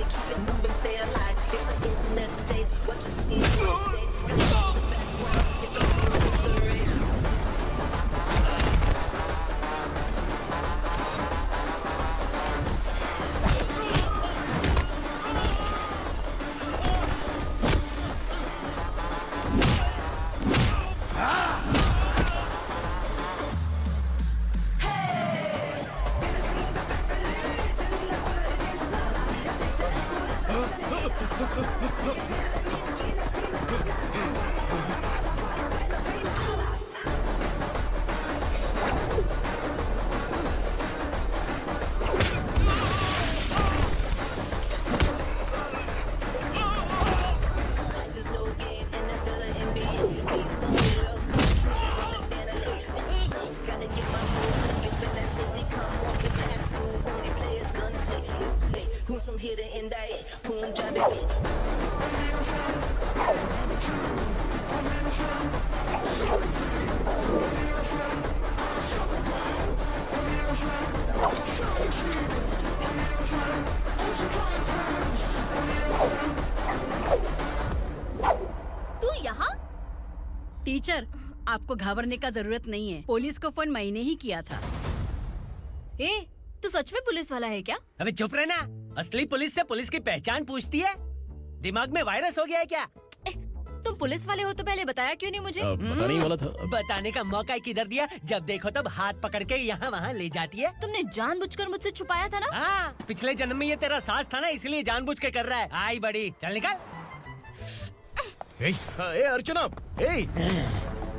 keep it moving, stay alive. It's an internet state. What you see, what you say. Gotta get in the background, get the full history. From here to end I Punjab तू यहाँ? Teacher, आपको घबराने का जरूरत नहीं है। Police को phone मैंने ही किया था। ए, तू सच में पुलिस वाला है क्या? अबे चुप रहना। असली पुलिस से पुलिस की पहचान पूछती है? दिमाग में वायरस हो गया है क्या? तुम पुलिस वाले हो तो पहले बताया क्यों नहीं मुझे? बताने ही वाला था। बताने का मौका किधर दिया? जब देखो तब हाथ पकड़ के यहाँ वहाँ ले जाती है। तुमने जानबूझकर मुझसे छुपाया था ना? हाँ, पिछले जन्म में ये तेरा सास था ना, इसलिए जानबूझ के कर रहा है। आई बड़ी, चल निकल। ए अर्चना,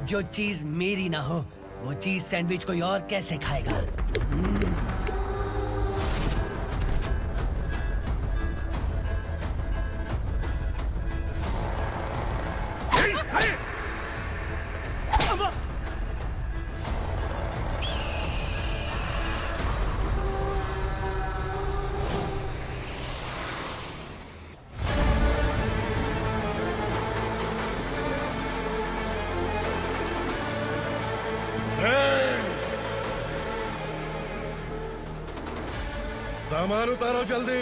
जो चीज मेरी ना हो, वो चीज सैंडविच कोई और कैसे खाएगा? सामान उतारो जल्दी।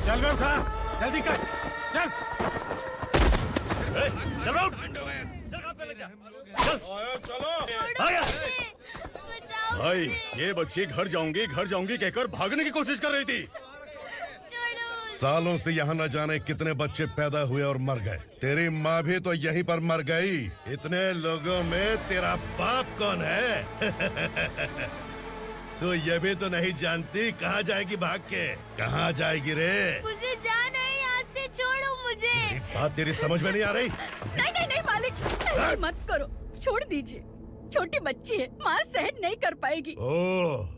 चल बे उठा, जल्दी कर, चल। चल उठ। भाई, ये बच्ची घर जाऊंगी कहकर भागने की कोशिश कर रही थी। सालों से यहाँ न जाने कितने बच्चे पैदा हुए और मर गए। तेरी माँ भी तो यहीं पर मर गई। इतने लोगों में तेरा बाप कौन है? तो ये भी तो नहीं जानती कहाँ जाएगी भाग के? कहाँ जाएगी रे? मुझे जाना है, यहाँ से छोड़ो मुझे। बात तेरी समझ में नहीं आ रही? नहीं मालिक, ऐसे मत करो, छोड़ दीजिए। छोटी बच्ची है, माँ सहन नहीं कर पाएगी। ओह,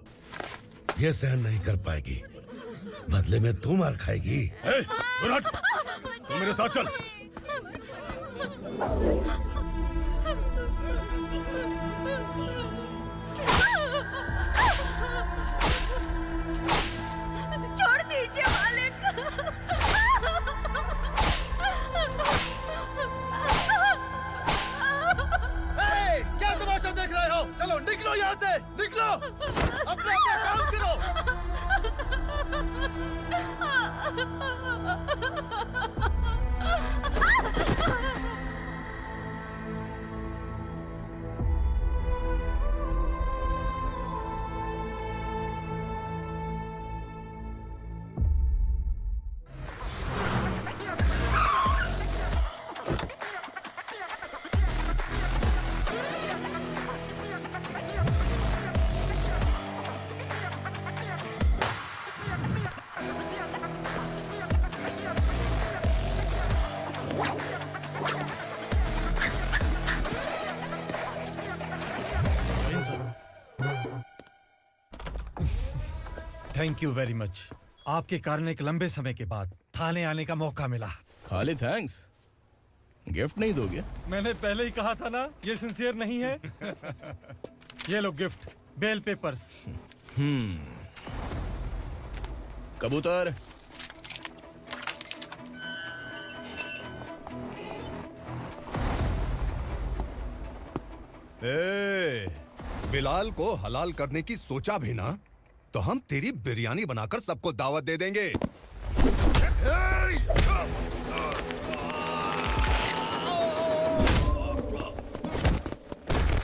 ये सहन नहीं कर पाएगी। बदले में तू मार खाएगी। तू मेरे साथ चल। छोड़ दीजिए मालिक। क्या तमाशा देख रहे हो? चलो निकलो यहाँ से, निकलो। अपना काम करो। Thank you very much. आपके कारण एक लंबे समय के बाद थाने आने का मौका मिला। खाली थैंक्स, गिफ्ट नहीं दोगे? मैंने पहले ही कहा था ना, ये सिंसियर नहीं है। ये लो गिफ्ट, बेल पेपर्स। कबूतर, ए, बिलाल को हलाल करने की सोचा भी ना तो हम तेरी बिरयानी बनाकर सबको दावत दे देंगे।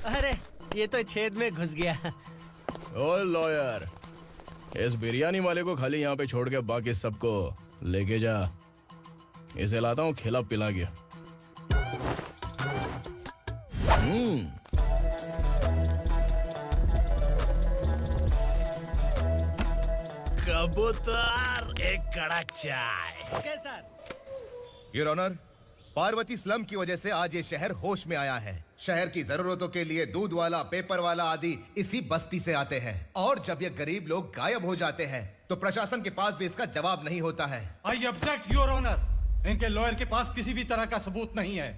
अरे ये तो छेद में घुस गया। ओ लॉयर, इस बिरयानी वाले को खाली यहाँ पे छोड़ के बाकी सबको लेके जा। इसे लाता हूँ खिला पिला के। कबूतर, एक कड़क चाय। Okay sir. Your honour, Parvati slum की वजह से आज ये शहर होश में आया है। शहर की जरूरतों के लिए दूध वाला, पेपर वाला आदि इसी बस्ती से आते हैं, और जब ये गरीब लोग गायब हो जाते हैं तो प्रशासन के पास भी इसका जवाब नहीं होता है। I object your honour. इनके लॉयर के पास किसी भी तरह का सबूत नहीं है।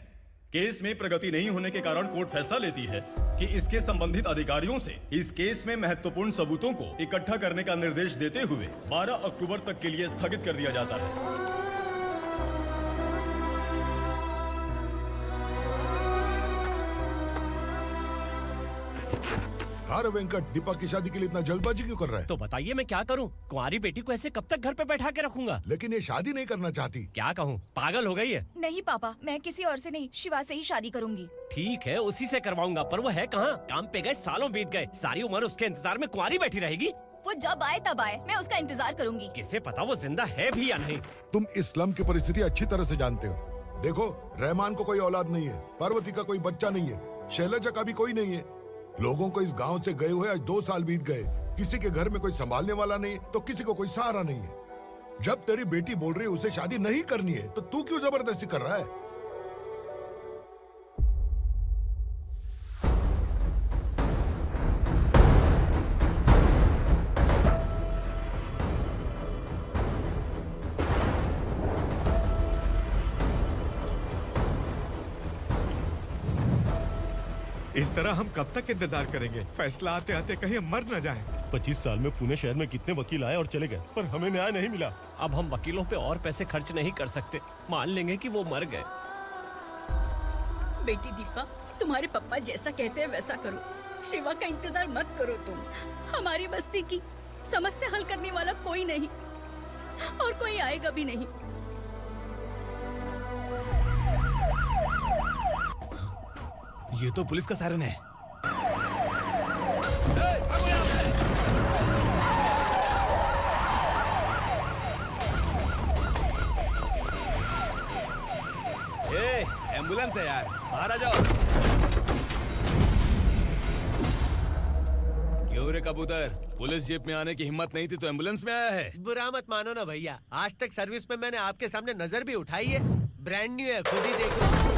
केस में प्रगति नहीं होने के कारण कोर्ट फैसला लेती है कि इसके संबंधित अधिकारियों से इस केस में महत्वपूर्ण सबूतों को इकट्ठा करने का निर्देश देते हुए 12 अक्टूबर तक के लिए स्थगित कर दिया जाता है। अरे वेंकट, दीपक की शादी के लिए इतना जल्दबाजी क्यों कर रहा है? तो बताइए मैं क्या करूं? कुंवारी बेटी को ऐसे कब तक घर पे बैठा के रखूंगा? लेकिन ये शादी नहीं करना चाहती। क्या कहूं, पागल हो गई है। नहीं पापा, मैं किसी और से नहीं, शिवा से ही शादी करूंगी। ठीक है, उसी से करवाऊंगा, पर वो है कहाँ? काम पे गए, सालों बीत गए, सारी उम्र उसके इंतजार में कुंवारी बैठी रहेगी। वो जब आए तब आए, मैं उसका इंतजार करूंगी। किसे पता वो जिंदा है भी या नहीं। तुम इस्लाम की परिस्थिति अच्छी तरह से जानते हो। देखो, रहमान को कोई औलाद नहीं है, पार्वती का कोई बच्चा नहीं है, शैलजा का भी कोई नहीं है। लोगों को इस गांव से गए हुए आज 2 साल बीत गए। किसी के घर में कोई संभालने वाला नहीं, तो किसी को कोई सहारा नहीं है। जब तेरी बेटी बोल रही है उसे शादी नहीं करनी है, तो तू क्यों जबरदस्ती कर रहा है? इस तरह हम कब तक इंतजार करेंगे? फैसला आते आते कहीं हम मर न जाएं। 25 साल में पुणे शहर में कितने वकील आए और चले गए, पर हमें न्याय नहीं मिला। अब हम वकीलों पे और पैसे खर्च नहीं कर सकते। मान लेंगे कि वो मर गए। बेटी दीपा, तुम्हारे पापा जैसा कहते हैं वैसा करो। शिवा का इंतजार मत करो तुम। हमारी बस्ती की समस्या हल करने वाला कोई नहीं, और कोई आएगा भी नहीं। ये तो पुलिस का सायरन है। एम्बुलेंस है यार, बाहर आ जाओ। क्यों रे कबूतर, पुलिस जीप में आने की हिम्मत नहीं थी तो एम्बुलेंस में आया है? बुरा मत मानो ना भैया, आज तक सर्विस में मैंने आपके सामने नजर भी उठाई है। ब्रांड न्यू है, खुद ही देखो।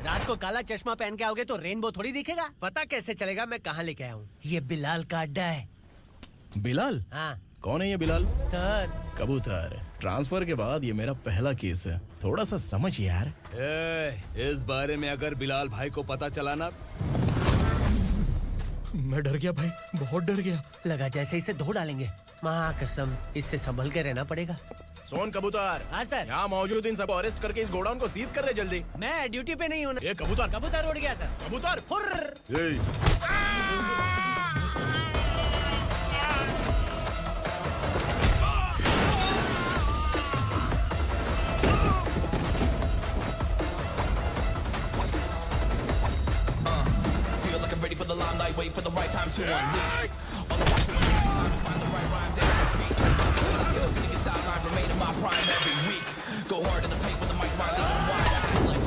रात को काला चश्मा पहन के आओगे तो रेनबो थोड़ी दिखेगा। पता कैसे चलेगा मैं कहाँ लेके आया हूँ? ये बिलाल का अड्डा है। बिलाल? हाँ। कौन है ये बिलाल? सर, कबूतर, ट्रांसफर के बाद ये मेरा पहला केस है, थोड़ा सा समझ यार। इस बारे में अगर बिलाल भाई को पता चला ना। मैं डर गया भाई, बहुत डर गया। लगा जैसे इसे धो डालेंगे। माँ कसम, इससे संभल के रहना पड़ेगा। सोन कबूतर। हाँ सर। यहाँ मौजूद इन सबको अरेस्ट करके इस गोडाउन को सीज कर रहे जल्दी। मैं ड्यूटी पे नहीं हूँ। ये कबूतर, कबूतर उड़ गया सर। कबूतर Feel like I'm ready for the limelight, wait for the right time to unleash. All the time to find the right rhymes and beat. Niggas sideline remain in my prime every week. Go hard in the paint when the mic's right, leave them wide. I feel like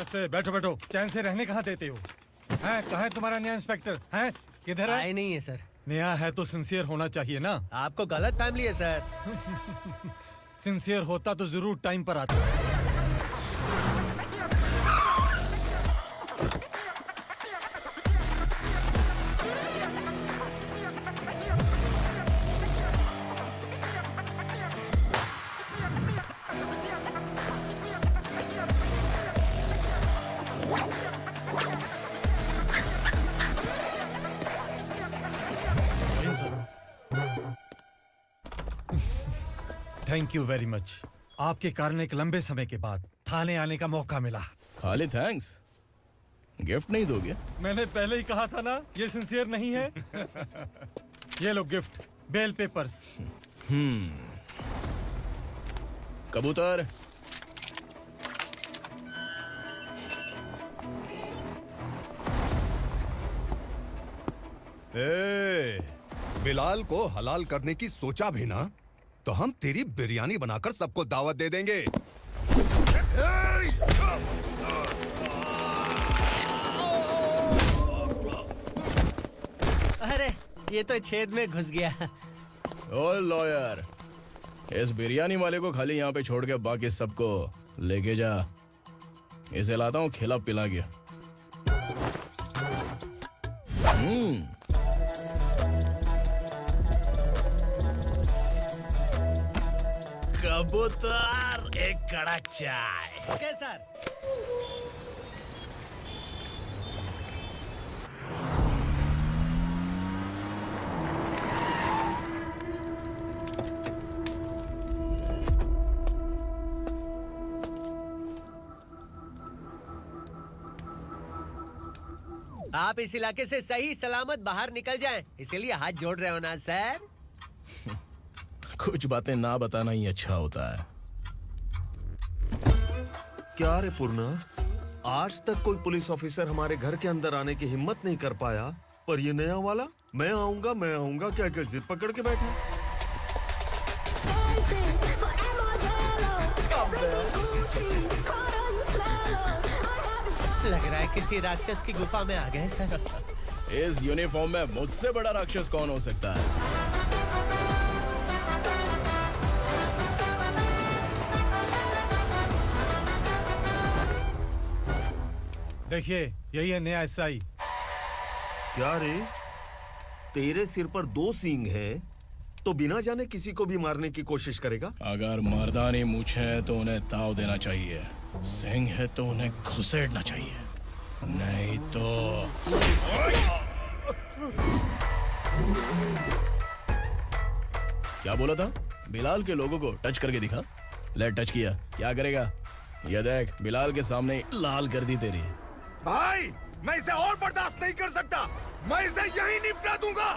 नमस्ते, बैठो बैठो। चैन से रहने कहाँ देते हो? हैं, कहाँ है तुम्हारा नया इंस्पेक्टर? हैं, किधर है? आए नहीं है सर। नया है तो सिंसियर होना चाहिए ना। आपको गलत फैमिली है सर। सिंसियर होता तो जरूर टाइम पर आता। Thank you very much. आपके कारण एक लंबे समय के बाद थाने आने का मौका मिला। खाली थैंक्स, गिफ्ट नहीं दोगे? मैंने पहले ही कहा था ना, ये सिंसियर नहीं है। ये लो गिफ्ट, बेल पेपर्स। कबूतर। बिलाल को हलाल करने की सोचा भी ना, तो हम तेरी बिरयानी बनाकर सबको दावत दे देंगे। अरे ये तो छेद में घुस गया। ओ लॉयर, इस बिरयानी वाले को खाली यहाँ पे छोड़ के बाकी सबको लेके जा। इसे लाता हूँ खिला पिला के। कबूतर, एक कड़क चाय। Okay sir. आप इस इलाके से सही सलामत बाहर निकल जाएं, इसीलिए हाथ जोड़ रहे हो ना सर। कुछ बातें ना बताना ही अच्छा होता है। क्या रे पूर्णा, आज तक कोई पुलिस ऑफिसर हमारे घर के अंदर आने की हिम्मत नहीं कर पाया, पर ये नया वाला मैं आऊंगा क्या क्या जिद पकड़ के बैठा। लग रहा है किसी राक्षस की गुफा में आ गए सर। इस यूनिफॉर्म में मुझसे बड़ा राक्षस कौन हो सकता है? देखिए, यही है नया एसआई। क्या रे, तेरे सिर पर 2 सींग है तो बिना जाने किसी को भी मारने की कोशिश करेगा? अगर मर्दानी मूछें है तो उन्हें ताव देना चाहिए, सिंह है तो उन्हें घुसेड़ना चाहिए, नहीं तो। क्या बोला था? बिलाल के लोगों को टच करके दिखा। ले टच किया, क्या करेगा? ये देख, बिलाल के सामने लाल कर दी तेरी। भाई, मैं इसे और बर्दाश्त नहीं कर सकता। मैं इसे यहीं निपटा दूंगा।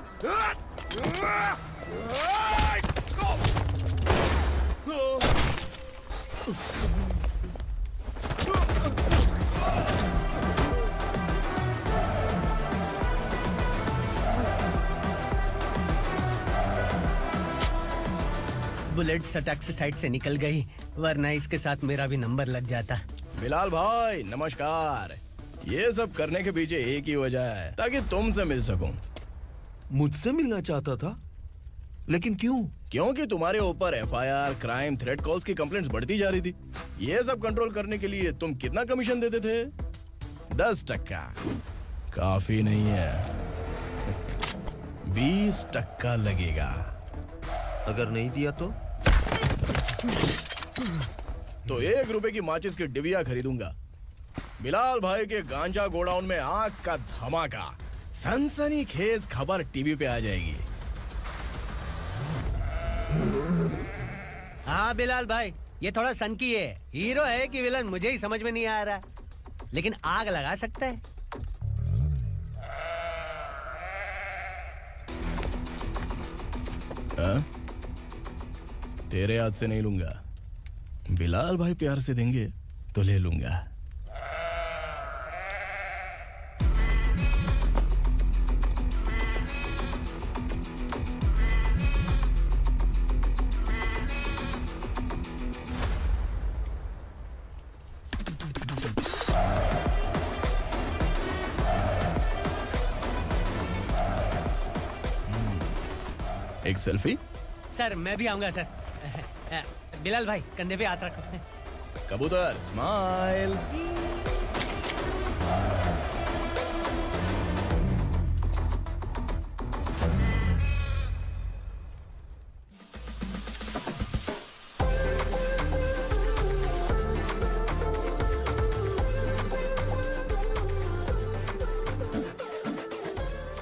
बुलेट सटक से साइड से निकल गई, वरना इसके साथ मेरा भी नंबर लग जाता। बिलाल भाई नमस्कार। ये सब करने के पीछे एक ही वजह है, ताकि तुमसे मिल सकूं। मुझसे मिलना चाहता था, लेकिन क्यों? क्योंकि तुम्हारे ऊपर एफआईआर, क्राइम, थ्रेट कॉल्स की कंप्लेंट्स बढ़ती जा रही थी। ये सब कंट्रोल करने के लिए तुम कितना कमीशन देते थे? 10%। काफी नहीं है, 20% लगेगा। अगर नहीं दिया तो 1 रुपए की माचिस की डिबिया खरीदूंगा। बिलाल भाई के गांजा गोडाउन में आग का धमाका, सनसनीखेज खबर टीवी पे आ जाएगी। हाँ बिलाल भाई, ये थोड़ा सनकी है। हीरो है कि विलन मुझे ही समझ में नहीं आ रहा, लेकिन आग लगा सकता है। तेरे हाथ से नहीं लूंगा, बिलाल भाई प्यार से देंगे तो ले लूंगा। एक सेल्फी। सर मैं भी आऊंगा सर। बिलाल भाई कंधे पे हाथ रखो। कबूतर स्माइल।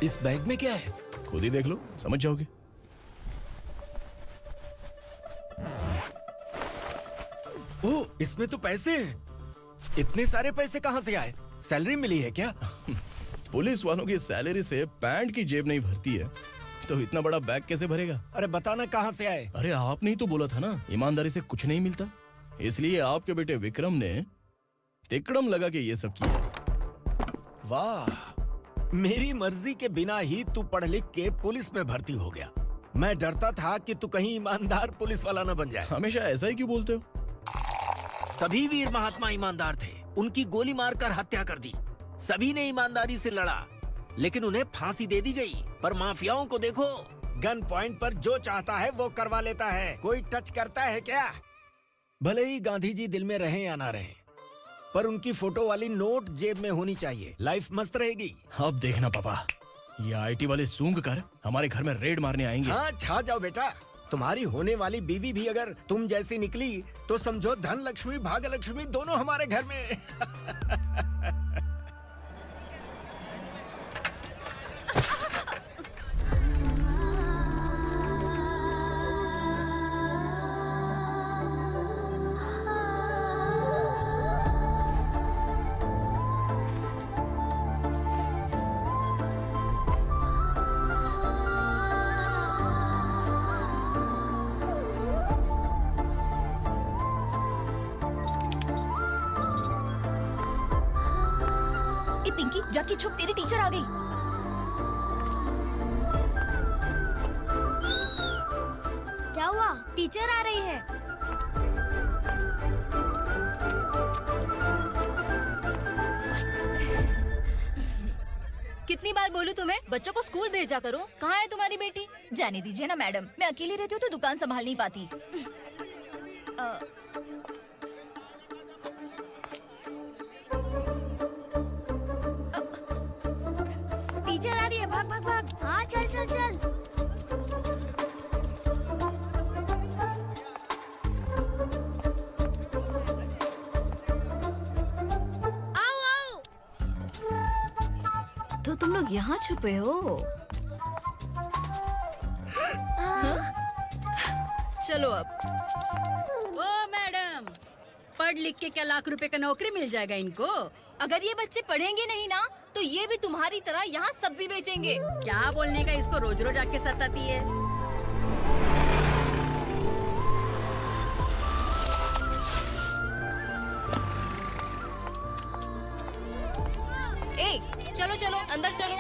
इस बैग में क्या है? खुद ही देख लो, समझ जाओगे। ओह, इसमें तो पैसे हैं। इतने सारे पैसे कहाँ से आए? सैलरी मिली है क्या? पुलिस वालों की सैलरी से पैंट की जेब नहीं भरती है, तो इतना बड़ा बैग कैसे भरेगा? अरे बताना कहाँ से आए? अरे आपने ही तो बोला था ना, ईमानदारी से कुछ नहीं मिलता। इसलिए आपके बेटे विक्रम ने तिकड़म लगा के ये सब किया। वाह, मेरी मर्जी के बिना ही तू पढ़ लिख के पुलिस में भर्ती हो गया। मैं डरता था कि तू कहीं ईमानदार पुलिस वाला न बन जाए। हमेशा ऐसा ही क्यों बोलते हो? सभी वीर महात्मा ईमानदार थे, उनकी गोली मारकर हत्या कर दी। सभी ने ईमानदारी से लड़ा, लेकिन उन्हें फांसी दे दी गई। पर माफियाओं को देखो, गन पॉइंट पर जो चाहता है वो करवा लेता है। कोई टच करता है क्या? भले ही गांधी जी दिल में रहे या ना रहे, पर उनकी फोटो वाली नोट जेब में होनी चाहिए। लाइफ मस्त रहेगी। अब देखना पापा, ये आईटी वाले सूंघ कर हमारे घर में रेड मारने आएंगे। हाँ, छा जाओ बेटा। तुम्हारी होने वाली बीवी भी अगर तुम जैसी निकली तो समझो धन लक्ष्मी भाग्य लक्ष्मी दोनों हमारे घर में। पिंकी, जाके छुप, तेरी टीचर आ गई। क्या हुआ? टीचर आ रही है। कितनी बार बोलूं तुम्हें, बच्चों को स्कूल भेजा करो। कहाँ है तुम्हारी बेटी? जाने दीजिए ना मैडम, मैं अकेली रहती हूँ तो दुकान संभाल नहीं पाती। टीचर आ रही है, भाग भाग भाग। हाँ चल चल चल। आओ आओ। तो तुम लोग यहाँ छुपे हो? चलो अब। ओ मैडम, पढ़ लिख के क्या लाख रुपए का नौकरी मिल जाएगा इनको? अगर ये बच्चे पढ़ेंगे नहीं ना, तो ये भी तुम्हारी तरह यहाँ सब्जी बेचेंगे। क्या बोलने का, इसको रोज रोज आके सताती है। ए, चलो चलो अंदर चलो।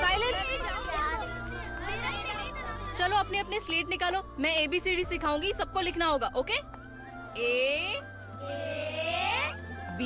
साइलेंस। चलो अपने अपने स्लेट निकालो, मैं ABCD सिखाऊंगी, सबको लिखना होगा। ओके? A B।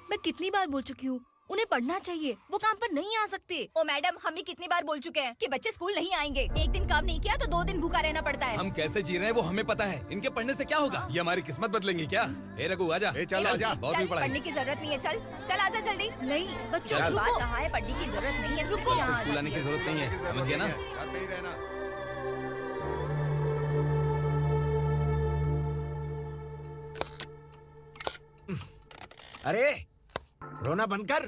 मैं कितनी बार बोल चुकी हूँ, उन्हें पढ़ना चाहिए, वो काम पर नहीं आ सकते। ओ मैडम, हम भी कितनी बार बोल चुके हैं कि बच्चे स्कूल नहीं आएंगे। एक दिन काम नहीं किया तो 2 दिन भूखा रहना पड़ता है। हम कैसे जी रहे हैं वो हमें पता है, इनके पढ़ने से क्या होगा? ये हमारी किस्मत बदलेंगी क्या? ए रघु आजा। चल आजा। बहुत भी पढ़ाई। पढ़ने की जरूरत नहीं है, चल चल आजा जल्दी। नहीं बच्चों, चल। बात कहा है, पढ़ने की जरूरत नहीं है, रुको यहाँ। स्कूल आने की जरूरत नहीं है, समझ गया ना? घर में ही रहना। अरे रोना बंद कर।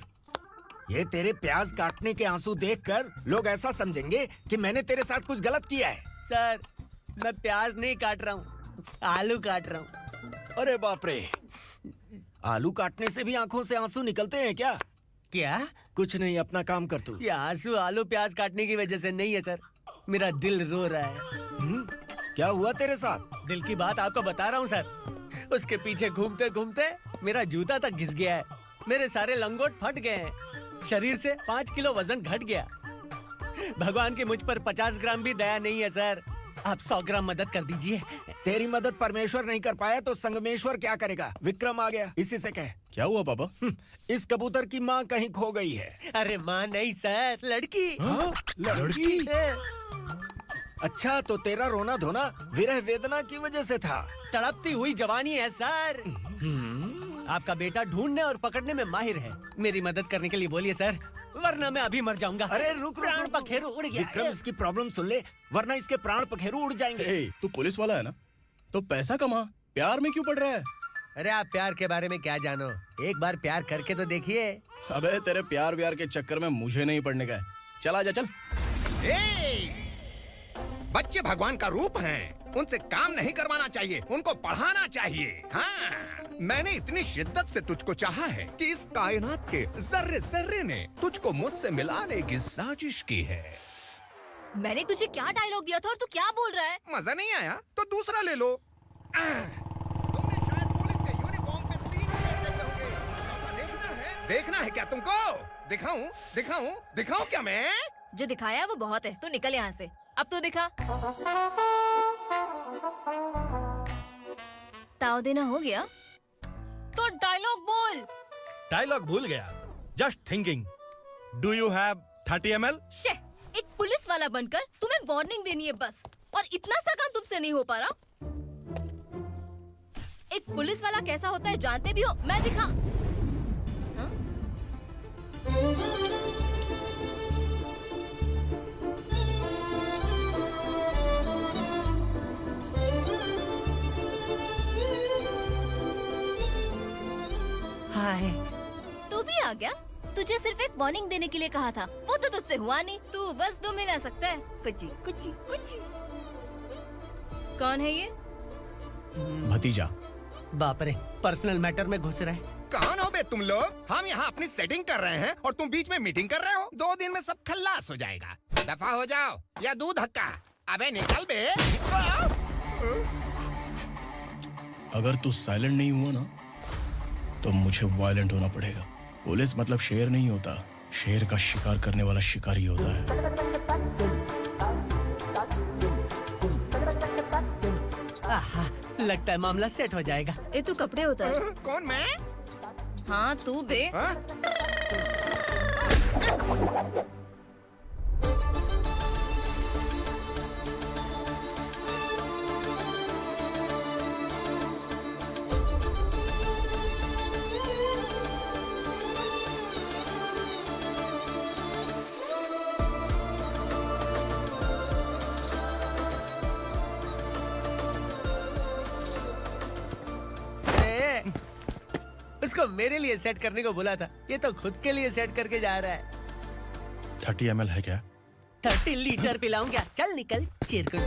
ये तेरे प्याज काटने के आंसू देखकर लोग ऐसा समझेंगे कि मैंने तेरे साथ कुछ गलत किया है। सर मैं प्याज नहीं काट रहा हूँ, आलू काट रहा हूँ। अरे बाप रे, आलू काटने से भी आंखों से आंसू निकलते हैं क्या? क्या? कुछ नहीं, अपना काम कर तू। ये आंसू आलू प्याज काटने की वजह से नहीं है सर, मेरा दिल रो रहा है। क्या हुआ तेरे साथ? दिल की बात आपको बता रहा हूँ सर। उसके पीछे घूमते घूमते मेरा जूता तक घिस गया है, मेरे सारे लंगोट फट गए हैं, शरीर से 5 किलो वजन घट गया। भगवान की मुझ पर 50 ग्राम भी दया नहीं है सर, आप 100 ग्राम मदद कर दीजिए। तेरी मदद परमेश्वर नहीं कर पाया तो संगमेश्वर क्या करेगा? विक्रम आ गया, इसी से कह। क्या हुआ पापा? इस कबूतर की माँ कहीं खो गई है। अरे माँ नहीं सर, लड़की। लड़की? अच्छा, तो तेरा रोना धोना विरह वेदना की वजह से था। तड़पती हुई जवानी है सर। आपका बेटा ढूंढने और पकड़ने में माहिर है। मेरी मदद करने के लिए बोलिए सर, वरना मैं अभी मर जाऊंगा। अरे रुक, प्राण पखेरु उड़ गया। विक्रम, इसकी प्रॉब्लम सुन ले, वरना इसके प्राण पखेरु उड़ जाएंगे। तू पुलिस वाला है ना, तो पैसा कमा, प्यार में क्यों पड़ रहा है? अरे आप प्यार के बारे में क्या जानो, एक बार प्यार करके तो देखिए। अबे तेरे प्यार व्यार के चक्कर में मुझे नहीं पड़ने का है। चल आजा चल। बच्चे भगवान का रूप हैं, उनसे काम नहीं करवाना चाहिए, उनको पढ़ाना चाहिए। हाँ, मैंने इतनी शिद्दत से तुझको चाहा है कि इस कायनात के जर्रे जर्रे ने तुझको मुझसे मिलाने की साजिश की है। मैंने तुझे क्या डायलॉग दिया था और तू क्या बोल रहा है? मजा नहीं आया तो दूसरा ले लो। तुमने शायद पुलिस के यूनिफॉर्म पे 3 घंटे कहोगे। देखना है क्या तुमको? दिखाऊं दिखाऊं दिखाऊं क्या मैं? जो दिखाया वो बहुत है, तू निकल यहाँ से। अब तू दिखा। ताव देना हो गया तो डायलॉग बोल। डायलॉग भूल गया। Just thinking. Do you have 30 ml? शे, एक पुलिस वाला बनकर तुम्हें वार्निंग देनी है बस, और इतना सा काम तुमसे नहीं हो पा रहा। एक पुलिस वाला कैसा होता है जानते भी हो? मैं दिखा। हाँ? हाय। तू भी आ गया? तुझे सिर्फ एक वार्निंग देने के लिए कहा था, वो तो तुझसे हुआ नहीं। तू बस 2 मिला सकता है। कुची कुची कुची। कौन है ये? भतीजा। बाप रे, पर्सनल मैटर में घुस रहे। कौन हो बे तुम लोग? हम यहाँ अपनी सेटिंग कर रहे हैं और तुम बीच में मीटिंग कर रहे हो। 2 दिन में सब खल्लास हो जाएगा। दफा हो जाओ या दूध हक्का। अबे निकल बे। अगर तू साइलेंट नहीं हुआ ना तो मुझे वायलेंट होना पड़ेगा। पुलिस मतलब शेर नहीं होता, शेर का शिकार करने वाला शिकारी होता है। आहा, लगता है मामला सेट हो जाएगा। ये तू कपड़े होता है। कौन मैं? हाँ तू बे। उसको मेरे लिए सेट करने को बोला था, ये तो खुद के लिए सेट करके जा रहा है। 30 ml है क्या? 30 लीटर पिलाऊं क्या? चल निकल चिरकुट।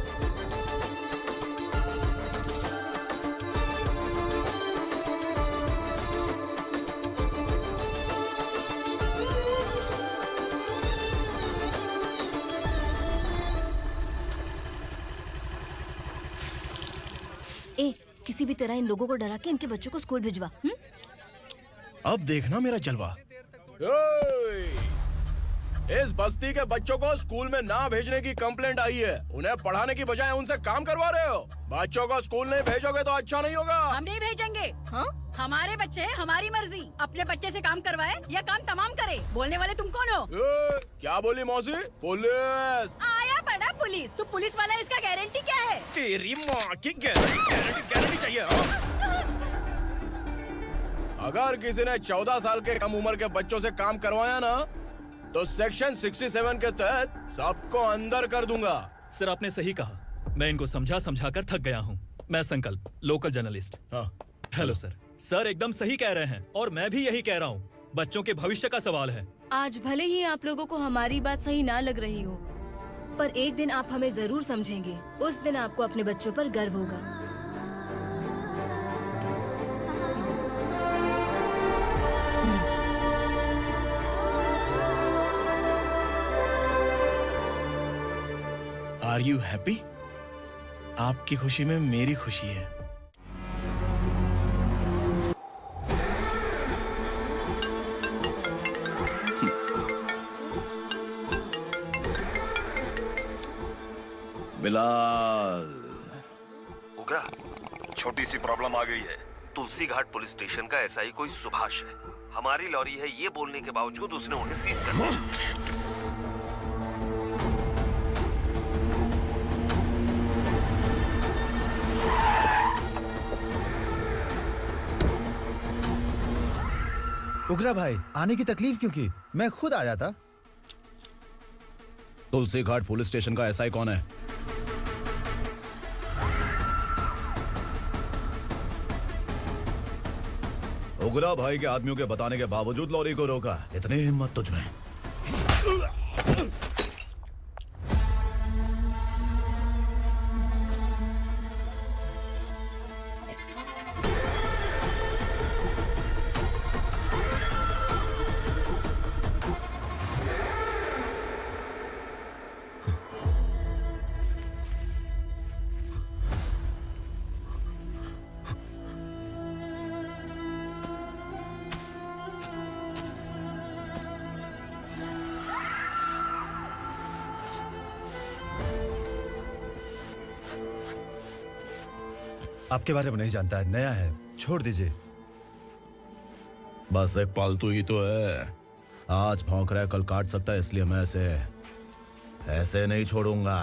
ए, किसी भी तरह इन लोगों को डरा के इनके बच्चों को स्कूल भिजवा। अब देखना मेरा जलवा। इस बस्ती के बच्चों को स्कूल में ना भेजने की कंप्लेंट आई है। उन्हें पढ़ाने की बजाय उनसे काम करवा रहे हो। बच्चों को स्कूल नहीं भेजोगे तो अच्छा नहीं होगा। हम नहीं भेजेंगे। हाँ? हमारे बच्चे हैं, हमारी मर्जी। अपने बच्चे से काम करवाए या काम तमाम करे। बोलने वाले तुम कौन हो? क्या बोली मौसी? पुलिस आया बड़ा पुलिस। तू पुलिस वाला, इसका गारंटी क्या है? तेरी माँ की गारंटी चाहिए। अगर किसी ने 14 साल के कम उम्र के बच्चों से काम करवाया ना तो सेक्शन 67 के तहत सबको अंदर कर दूंगा। सर आपने सही कहा। मैं इनको समझा कर थक गया हूँ। मैं संकल्प, लोकल जर्नलिस्ट। हाँ। Hello sir. सर एकदम सही कह रहे हैं और मैं भी यही कह रहा हूँ। बच्चों के भविष्य का सवाल है। आज भले ही आप लोगों को हमारी बात सही ना लग रही हो, पर एक दिन आप हमें जरूर समझेंगे। उस दिन आपको अपने बच्चों पर गर्व होगा। Are you happy? आपकी खुशी में मेरी खुशी है। बिलाल, उगरा, छोटी सी प्रॉब्लम आ गई है। तुलसी घाट पुलिस स्टेशन का एसआई कोई सुभाष है। हमारी लॉरी है ये बोलने के बावजूद उसने उन्हें सीज कर दिया। उगरा भाई, आने की तकलीफ क्यों की? मैं खुद आ जाता। तुलसी घाट पुलिस स्टेशन का एसआई कौन है? उगरा भाई के आदमियों के बताने के बावजूद लॉरी को रोका। इतनी हिम्मत तुझमें? आपके बारे में नहीं जानता है, नया है, छोड़ दीजिए। बस एक पालतू ही तो है। आज भौंक रहा है, कल काट सकता है, इसलिए मैं ऐसे नहीं छोड़ूंगा।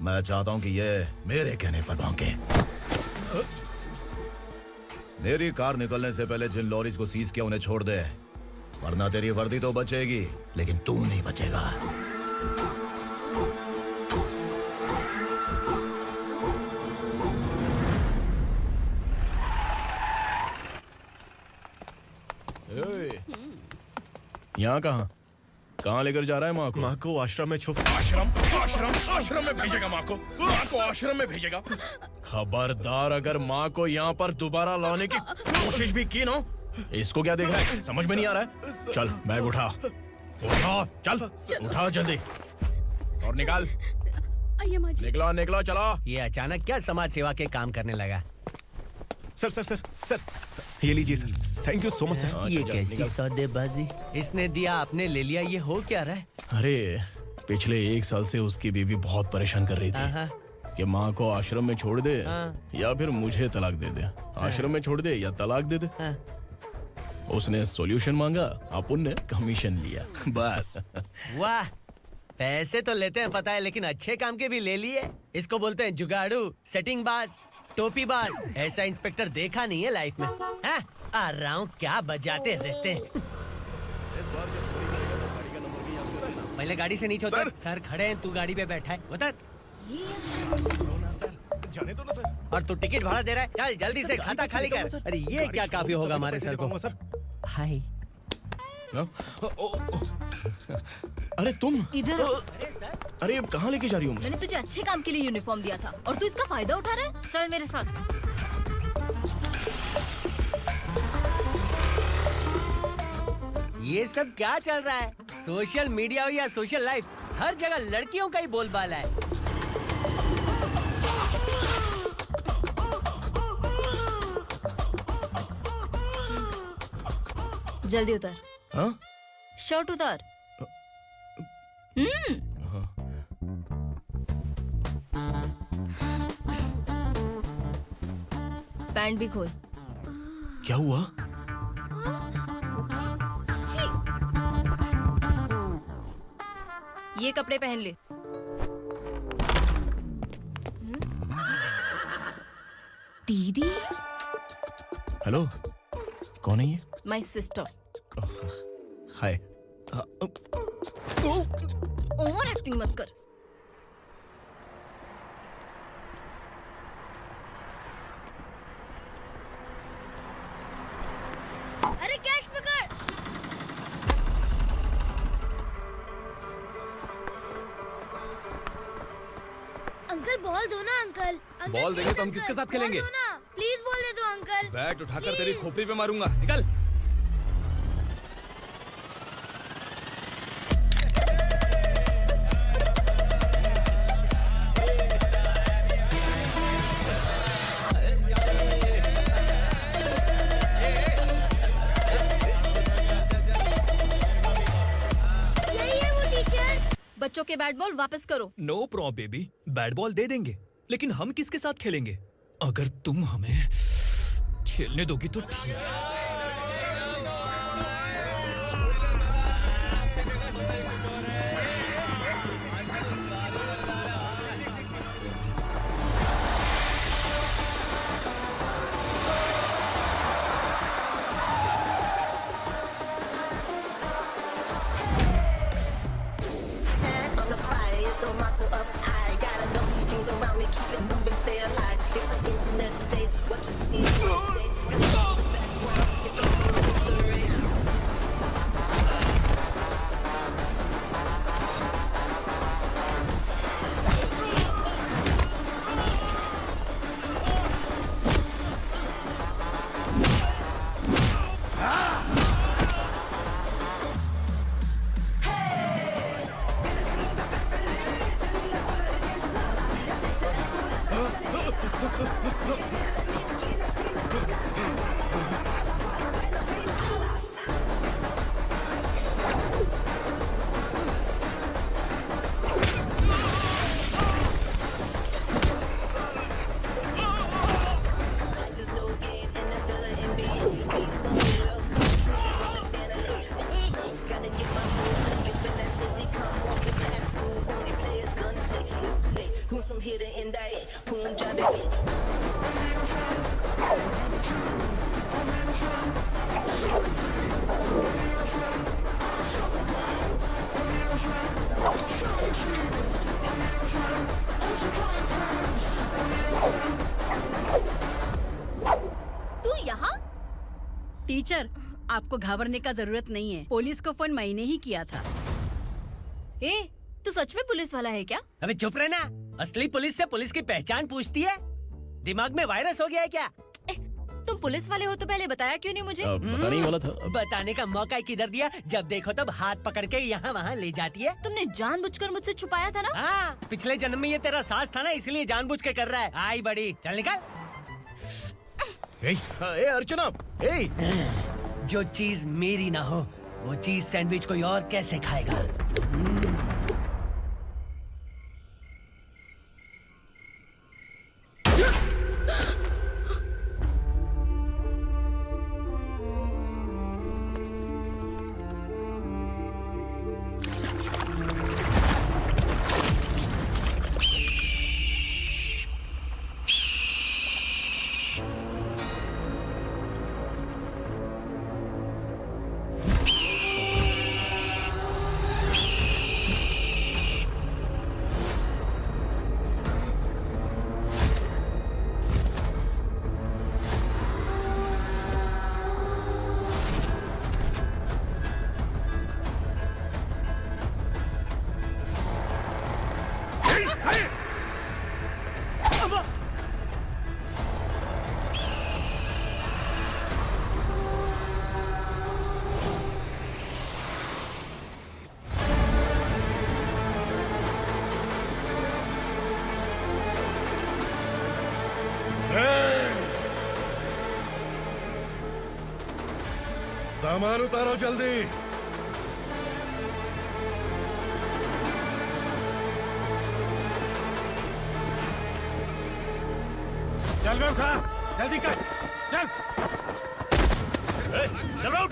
मैं चाहता हूं कि ये मेरे कहने पर भौंके। मेरी कार निकलने से पहले जिन लॉरीज को सीज किया उन्हें छोड़ दे, वरना तेरी वर्दी तो बचेगी लेकिन तू नहीं बचेगा। यहाँ कहाँ लेकर जा रहा है माँ को? माँ को आश्रम में छुप। आश्रम में भेजेगा माँ को? माँ को आश्रम में भेजेगा? खबरदार, अगर माँ को यहाँ पर दोबारा लाने की कोशिश भी की ना, इसको क्या देख रहा है? समझ में नहीं आ रहा है? चल बैग उठा, चल उठा जल्दी और निकाल। निकला चला। ये अचानक क्या समाज सेवा के काम करने लगा? सर, ये लीजिए sir. Thank you so much sir. ये कैसी सौदेबाजी? इसने दिया, आपने ले लिया, ये हो क्या रहा है? अरे पिछले 1 साल से उसकी बीवी बहुत परेशान कर रही थी कि माँ को आश्रम में छोड़ दे या फिर मुझे तलाक दे दे। आश्रम में छोड़ दे या तलाक दे दे। उसने सॉल्यूशन मांगा, अपन ने कमीशन लिया, बस। वाह, पैसे तो लेते हैं पता है, लेकिन अच्छे काम के भी ले लिए। इसको बोलते हैं जुगाड़ू, सेटिंग बाज, टोपी बाज। ऐसा इंस्पेक्टर देखा नहीं है लाइफ में। हाँ? आ रहा हूँ, क्या बजाते रहते हैं। पहले गाड़ी से नीचे उतर। सर खड़े हैं, तू गाड़ी पे बैठा है, उतर। जाने दो ना सर। और तू टिकट भाड़ा दे रहा है, चल जल्दी से खाता खाली कर। अरे ये क्या काफी होगा हमारे सर को? हाय। अरे तुम इधर। अरे अब कहाँ लेके जा रही हो मुझे? मैंने तुझे अच्छे काम के लिए यूनिफॉर्म दिया था और तू इसका फायदा उठा रहा है। चल मेरे साथ। ये सब क्या चल रहा है? सोशल मीडिया हो या सोशल लाइफ, हर जगह लड़कियों का ही बोलबाला है। जल्दी उतर। हाँ? शर्ट उतार। पैंट भी खोल। क्या हुआ? ये कपड़े पहन ले। दीदी। हेलो, कौन है ये? My sister. Hi. Over acting मत कर। अरे कैश पकड़। अंकल बॉल दो ना अंकल। बॉल देंगे तो हम किसके साथ खेलेंगे? प्लीज बॉल दे दो अंकल। बैट उठाकर तेरी खोपड़ी पे मारूंगा, निकल। बच्चों के बैट बॉल वापस करो। No problem baby, bat ball दे देंगे, लेकिन हम किसके साथ खेलेंगे? अगर तुम हमें खेलने दोगी तो ठीक है। On the prize, the motto of I gotta know things around me, keep it moving, stay alive. It's an internet state, what you see, what you say. Gotta know the background, get the full history. There's no gain in the villain in me. These the world countries that wanna stand alone. Gotta get my food. It's been that city come off the past food. Only players gonna play. It's too late. Who's from here to indict? Punjab it. तू यहाँ? Teacher, आपको घबराने का जरूरत नहीं है। Police को phone मैंने ही किया था। ए, तू सच में पुलिस वाला है क्या? अबे चुप रहना। असली पुलिस से पुलिस की पहचान पूछती है? दिमाग में वायरस हो गया है क्या? तुम पुलिस वाले हो तो पहले बताया क्यों नहीं मुझे? बताने ही वाला था। बताने का मौका ही किधर दिया? जब देखो तब हाथ पकड़ के यहाँ वहाँ ले जाती है। तुमने जानबूझकर मुझसे छुपाया था ना? हाँ, पिछले जन्म में ये तेरा सास था ना, इसलिए जानबूझ के कर रहा है। आई बड़ी, चल निकल। ए अर्चना, ए! जो चीज मेरी ना हो, वो चीज सैंडविच कोई और कैसे खाएगा? सामान उतारो जल्दी। चल बे उठा, जल्दी कर, चल। चल आउट।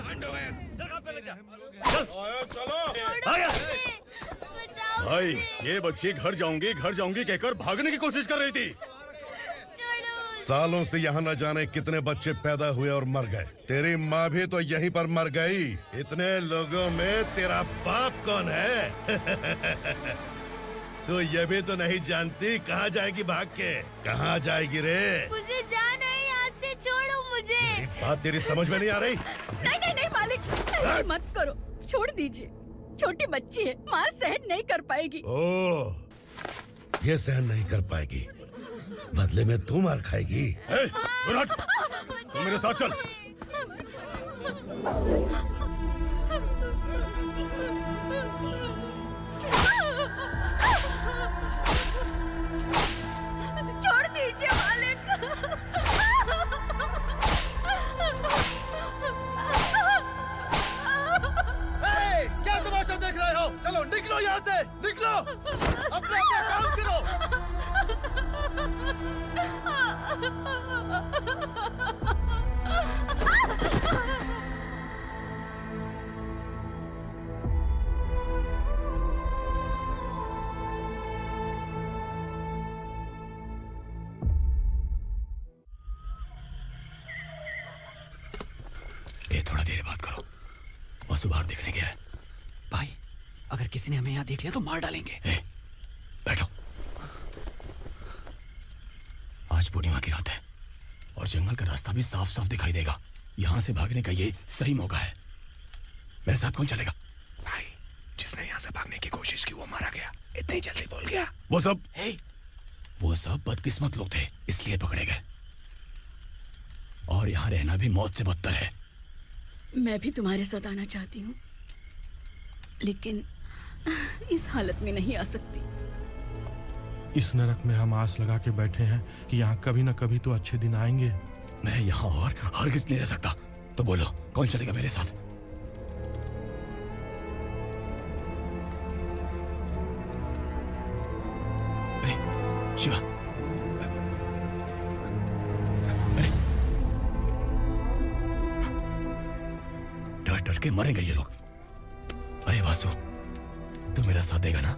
भाई, ये बच्ची घर जाऊंगी कहकर भागने की कोशिश कर रही थी। सालों से यहाँ न जाने कितने बच्चे पैदा हुए और मर गए। तेरी माँ भी तो यहीं पर मर गई। इतने लोगों में तेरा बाप कौन है? तो ये भी तो नहीं जानती कहाँ जाएगी भाग के? कहाँ जाएगी रे? मुझे जाना है, यहाँ से छोड़ो मुझे। बात तेरी समझ में नहीं आ रही? नहीं मालिक, ऐसे मत करो, छोड़ दीजिए। छोटी बच्ची है, माँ सहन नहीं कर पाएगी। ओह, ये सहन नहीं कर पाएगी। बदले में तू मार खाएगी। तू मेरे साथ चल। छोड़ दीजिए मालिक। क्या तमाशा देख रहे हो? चलो निकलो यहाँ से, निकलो। अपना काम करो। आगे बात करो। बस बाहर देखने गया है। भाई अगर किसी ने हमें यहाँ देख लिया तो मार डालेंगे। बैठो। आज पूर्णिमा की रात है और जंगल का रास्ता भी साफ साफ दिखाई देगा। यहाँ से भागने का ये सही मौका है। मेरे साथ कौन चलेगा? भाई जिसने यहाँ से भागने की कोशिश की वो मारा गया। इतनी जल्दी बोल गया। वो सब बदकिस्मत लोग थे इसलिए पकड़े गए। और यहाँ रहना भी मौत से बदतर है। मैं भी तुम्हारे साथ आना चाहती हूँ, लेकिन इस हालत में नहीं आ सकती। इस नरक में हम आस लगा के बैठे हैं कि यहाँ कभी न कभी तो अच्छे दिन आएंगे। मैं यहाँ और हरगिज़ नहीं रह सकता। तो बोलो कौन चलेगा मेरे साथ? अरे शिवा, अरे डर डर के मरेंगे ये लोग। अरे वासु, तू मेरा साथ देगा ना?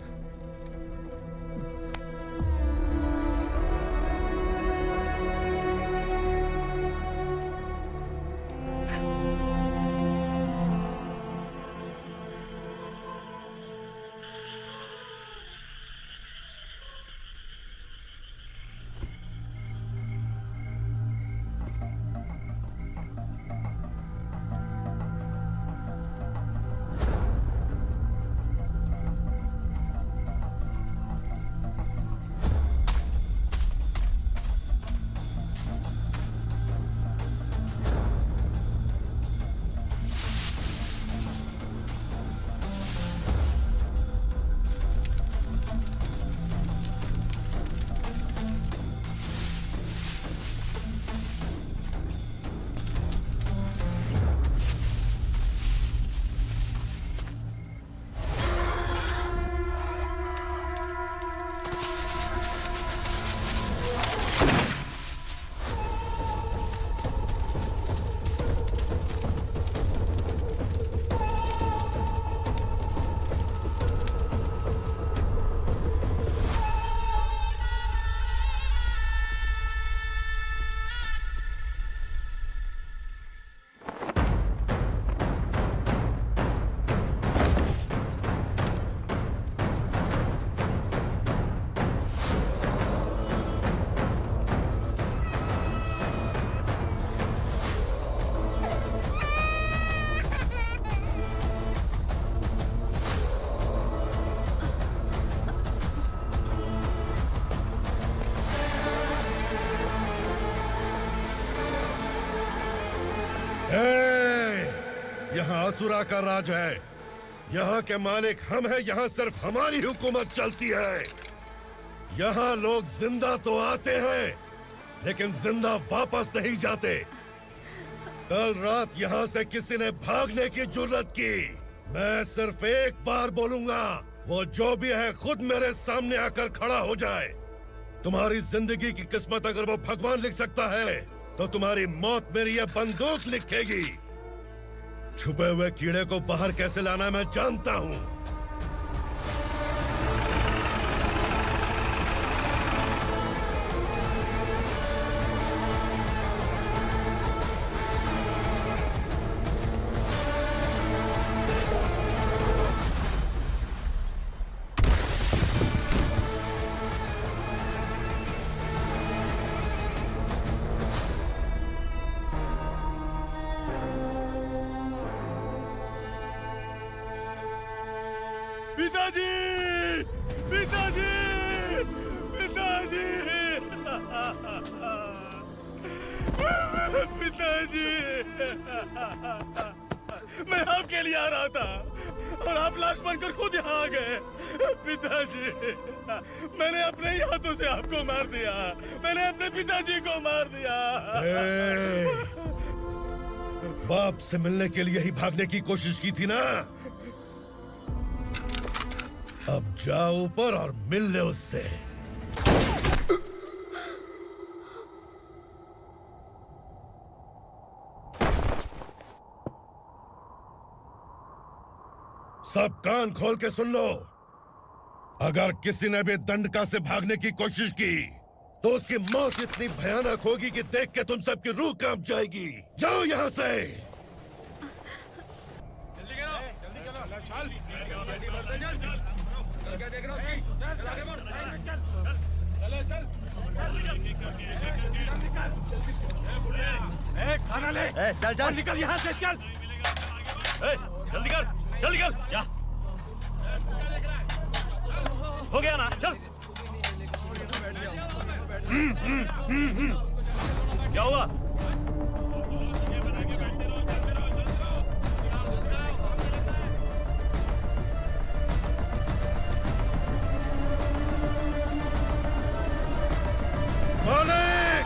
यहाँ असुरा का राज है। यहाँ के मालिक हम हैं। यहाँ सिर्फ हमारी हुकूमत चलती है। यहाँ लोग जिंदा तो आते हैं लेकिन जिंदा वापस नहीं जाते। कल रात यहाँ से किसी ने भागने की जुर्रत की, मैं सिर्फ एक बार बोलूंगा, वो जो भी है खुद मेरे सामने आकर खड़ा हो जाए। तुम्हारी जिंदगी की किस्मत अगर वो भगवान लिख सकता है तो तुम्हारी मौत मेरी ये बंदूक लिखेगी। छुपे हुए कीड़े को बाहर कैसे लाना मैं जानता हूँ। पिताजी, पिताजी, पिताजी, पिताजी, मैं आपके लिए आ रहा था और आप लाश बनकर खुद यहाँ आ गए। पिताजी, मैंने अपने ही हाथों से आपको मार दिया। मैंने अपने पिताजी को मार दिया। बाप से मिलने के लिए ही भागने की कोशिश की थी ना? अब जाओ ऊपर और मिल ले उससे। सब कान खोल के सुन लो। अगर किसी ने भी दंडका से भागने की कोशिश की तो उसकी मौत इतनी भयानक होगी कि देख के तुम सबकी रूह कांप जाएगी। जाओ यहाँ से। खाना ले। चल चल निकल यहाँ से, चल। जल्दी कर, जल्दी कर। क्या हो गया ना? चल। क्या हुआ? मालिक!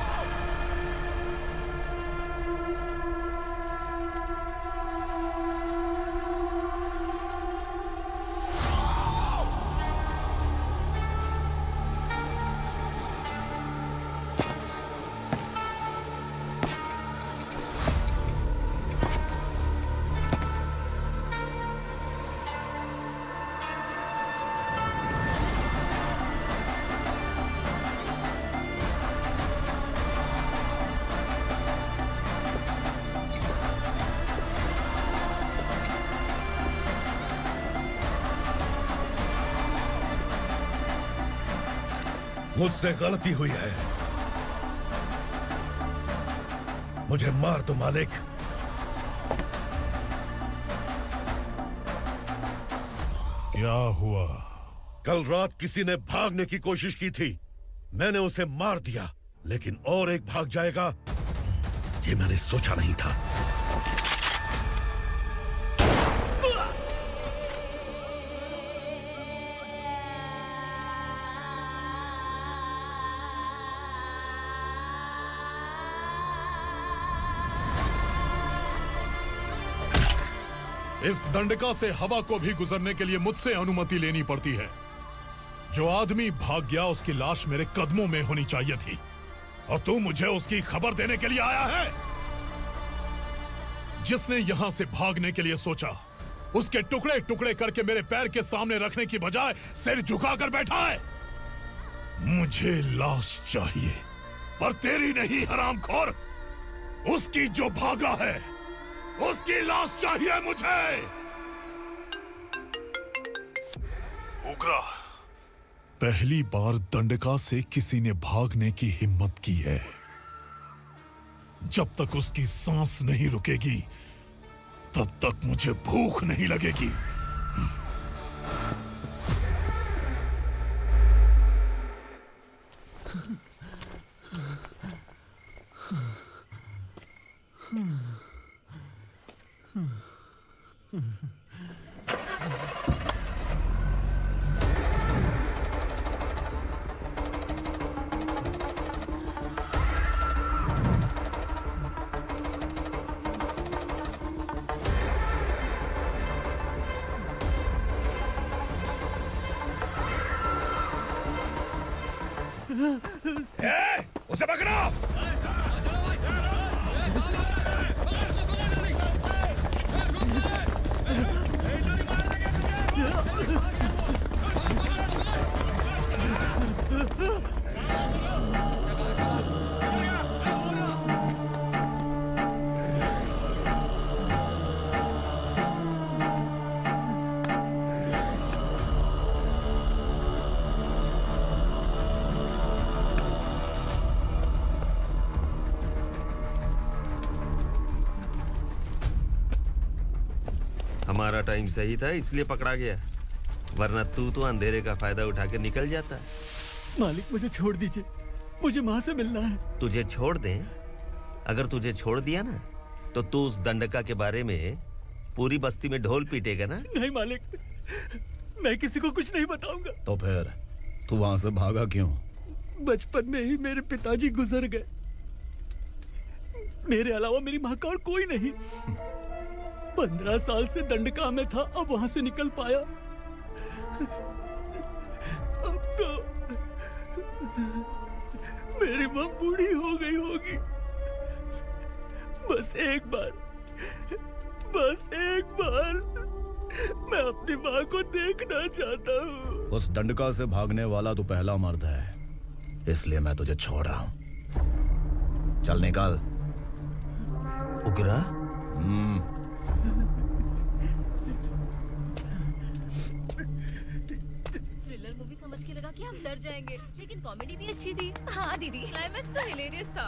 मुझसे गलती हुई है, मुझे मार दो मालिक। क्या हुआ? कल रात किसी ने भागने की कोशिश की थी, मैंने उसे मार दिया, लेकिन और एक भाग जाएगा ये मैंने सोचा नहीं था। इस दंडका से हवा को भी गुजरने के लिए मुझसे अनुमति लेनी पड़ती है। जो आदमी भाग गया उसकी लाश मेरे कदमों में होनी चाहिए थी, और तू मुझे उसकी खबर देने के लिए आया है। जिसने यहां से भागने के लिए सोचा, उसके टुकड़े टुकड़े करके मेरे पैर के सामने रखने की बजाय सिर झुकाकर बैठा है। मुझे लाश चाहिए, पर तेरी नहीं हरामखोर, उसकी जो भागा है उसकी लाश चाहिए मुझे। उग्रा, पहली बार दंडका से किसी ने भागने की हिम्मत की है। जब तक उसकी सांस नहीं रुकेगी तब तक मुझे भूख नहीं लगेगी। उसे पकड़ो! हमारा टाइम सही था इसलिए पकड़ा गया, वरना तू तो अंधेरे का फायदा उठा के निकल जाता। मालिक मुझे छोड़ दीजिए, मुझे माँ से मिलना है। तुझे छोड़ दें? अगर तुझे छोड़ दिया ना तो तू उस दंडका के बारे में पूरी बस्ती में ढोल पीटेगा ना। नहीं मालिक, मैं किसी को कुछ नहीं बताऊंगा। तो फिर तू वहां से भागा क्यों? बचपन में ही मेरे पिताजी गुजर गए, मेरे अलावा मेरी माँ का और कोई नहीं। 15 साल से दंडका में था, अब वहां से निकल पाया। अब तो मेरी माँ बूढ़ी हो गई होगी। बस एक बार मैं अपनी माँ को देखना चाहता हूँ। उस दंडका से भागने वाला तू पहला मर्द है, इसलिए मैं तुझे छोड़ रहा हूँ। चल निकल। उग्रा? कि हम डर जाएंगे, लेकिन कॉमेडी भी अच्छी थी। हाँ दीदी, क्लाइमैक्स तो हिलेरियस था।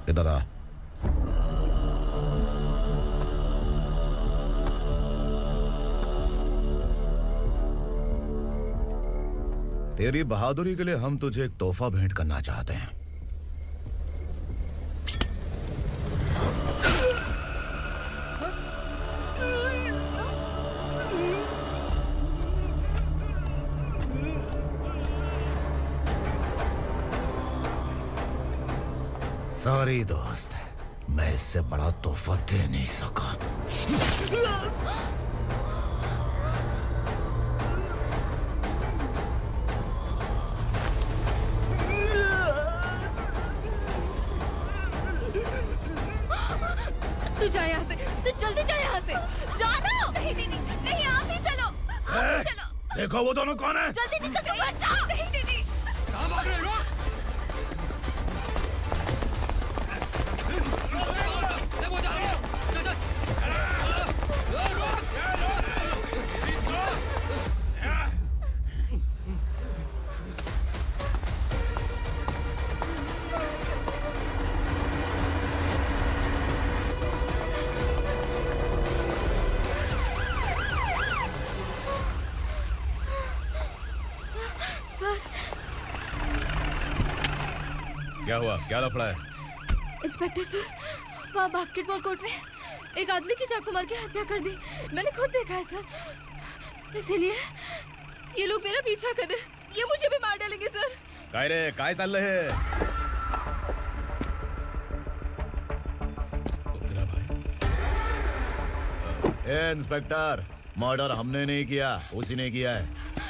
इधर आ। तेरी बहादुरी के लिए हम तुझे एक तोहफा भेंट करना चाहते हैं। सॉरी दोस्त, मैं इससे बड़ा तोहफा दे नहीं सका। तू जा यहाँ से, तू जल्दी जा यहाँ से। जानो। नहीं दीदी, नहीं आप ही चलो। आप ही चलो। देखो वो दोनों कौन है? जल्दी निकल के मत जाओ। नहीं दीदी। कहाँ भाग रहे हो? सर। क्या हुआ? क्या लफड़ा है? इंस्पेक्टर सर, वहाँ बास्केटबॉल कोर्ट में एक आदमी की चाकू मार के हत्या कर दी। मैंने खुद देखा है सर, इसीलिए ये लोग मेरा पीछा कर रहे हैं। ये मुझे भी मार डालेंगे सर। काय रे, काय चाललंय हे? ए इंस्पेक्टर, मर्डर हमने नहीं किया, उसी ने किया है।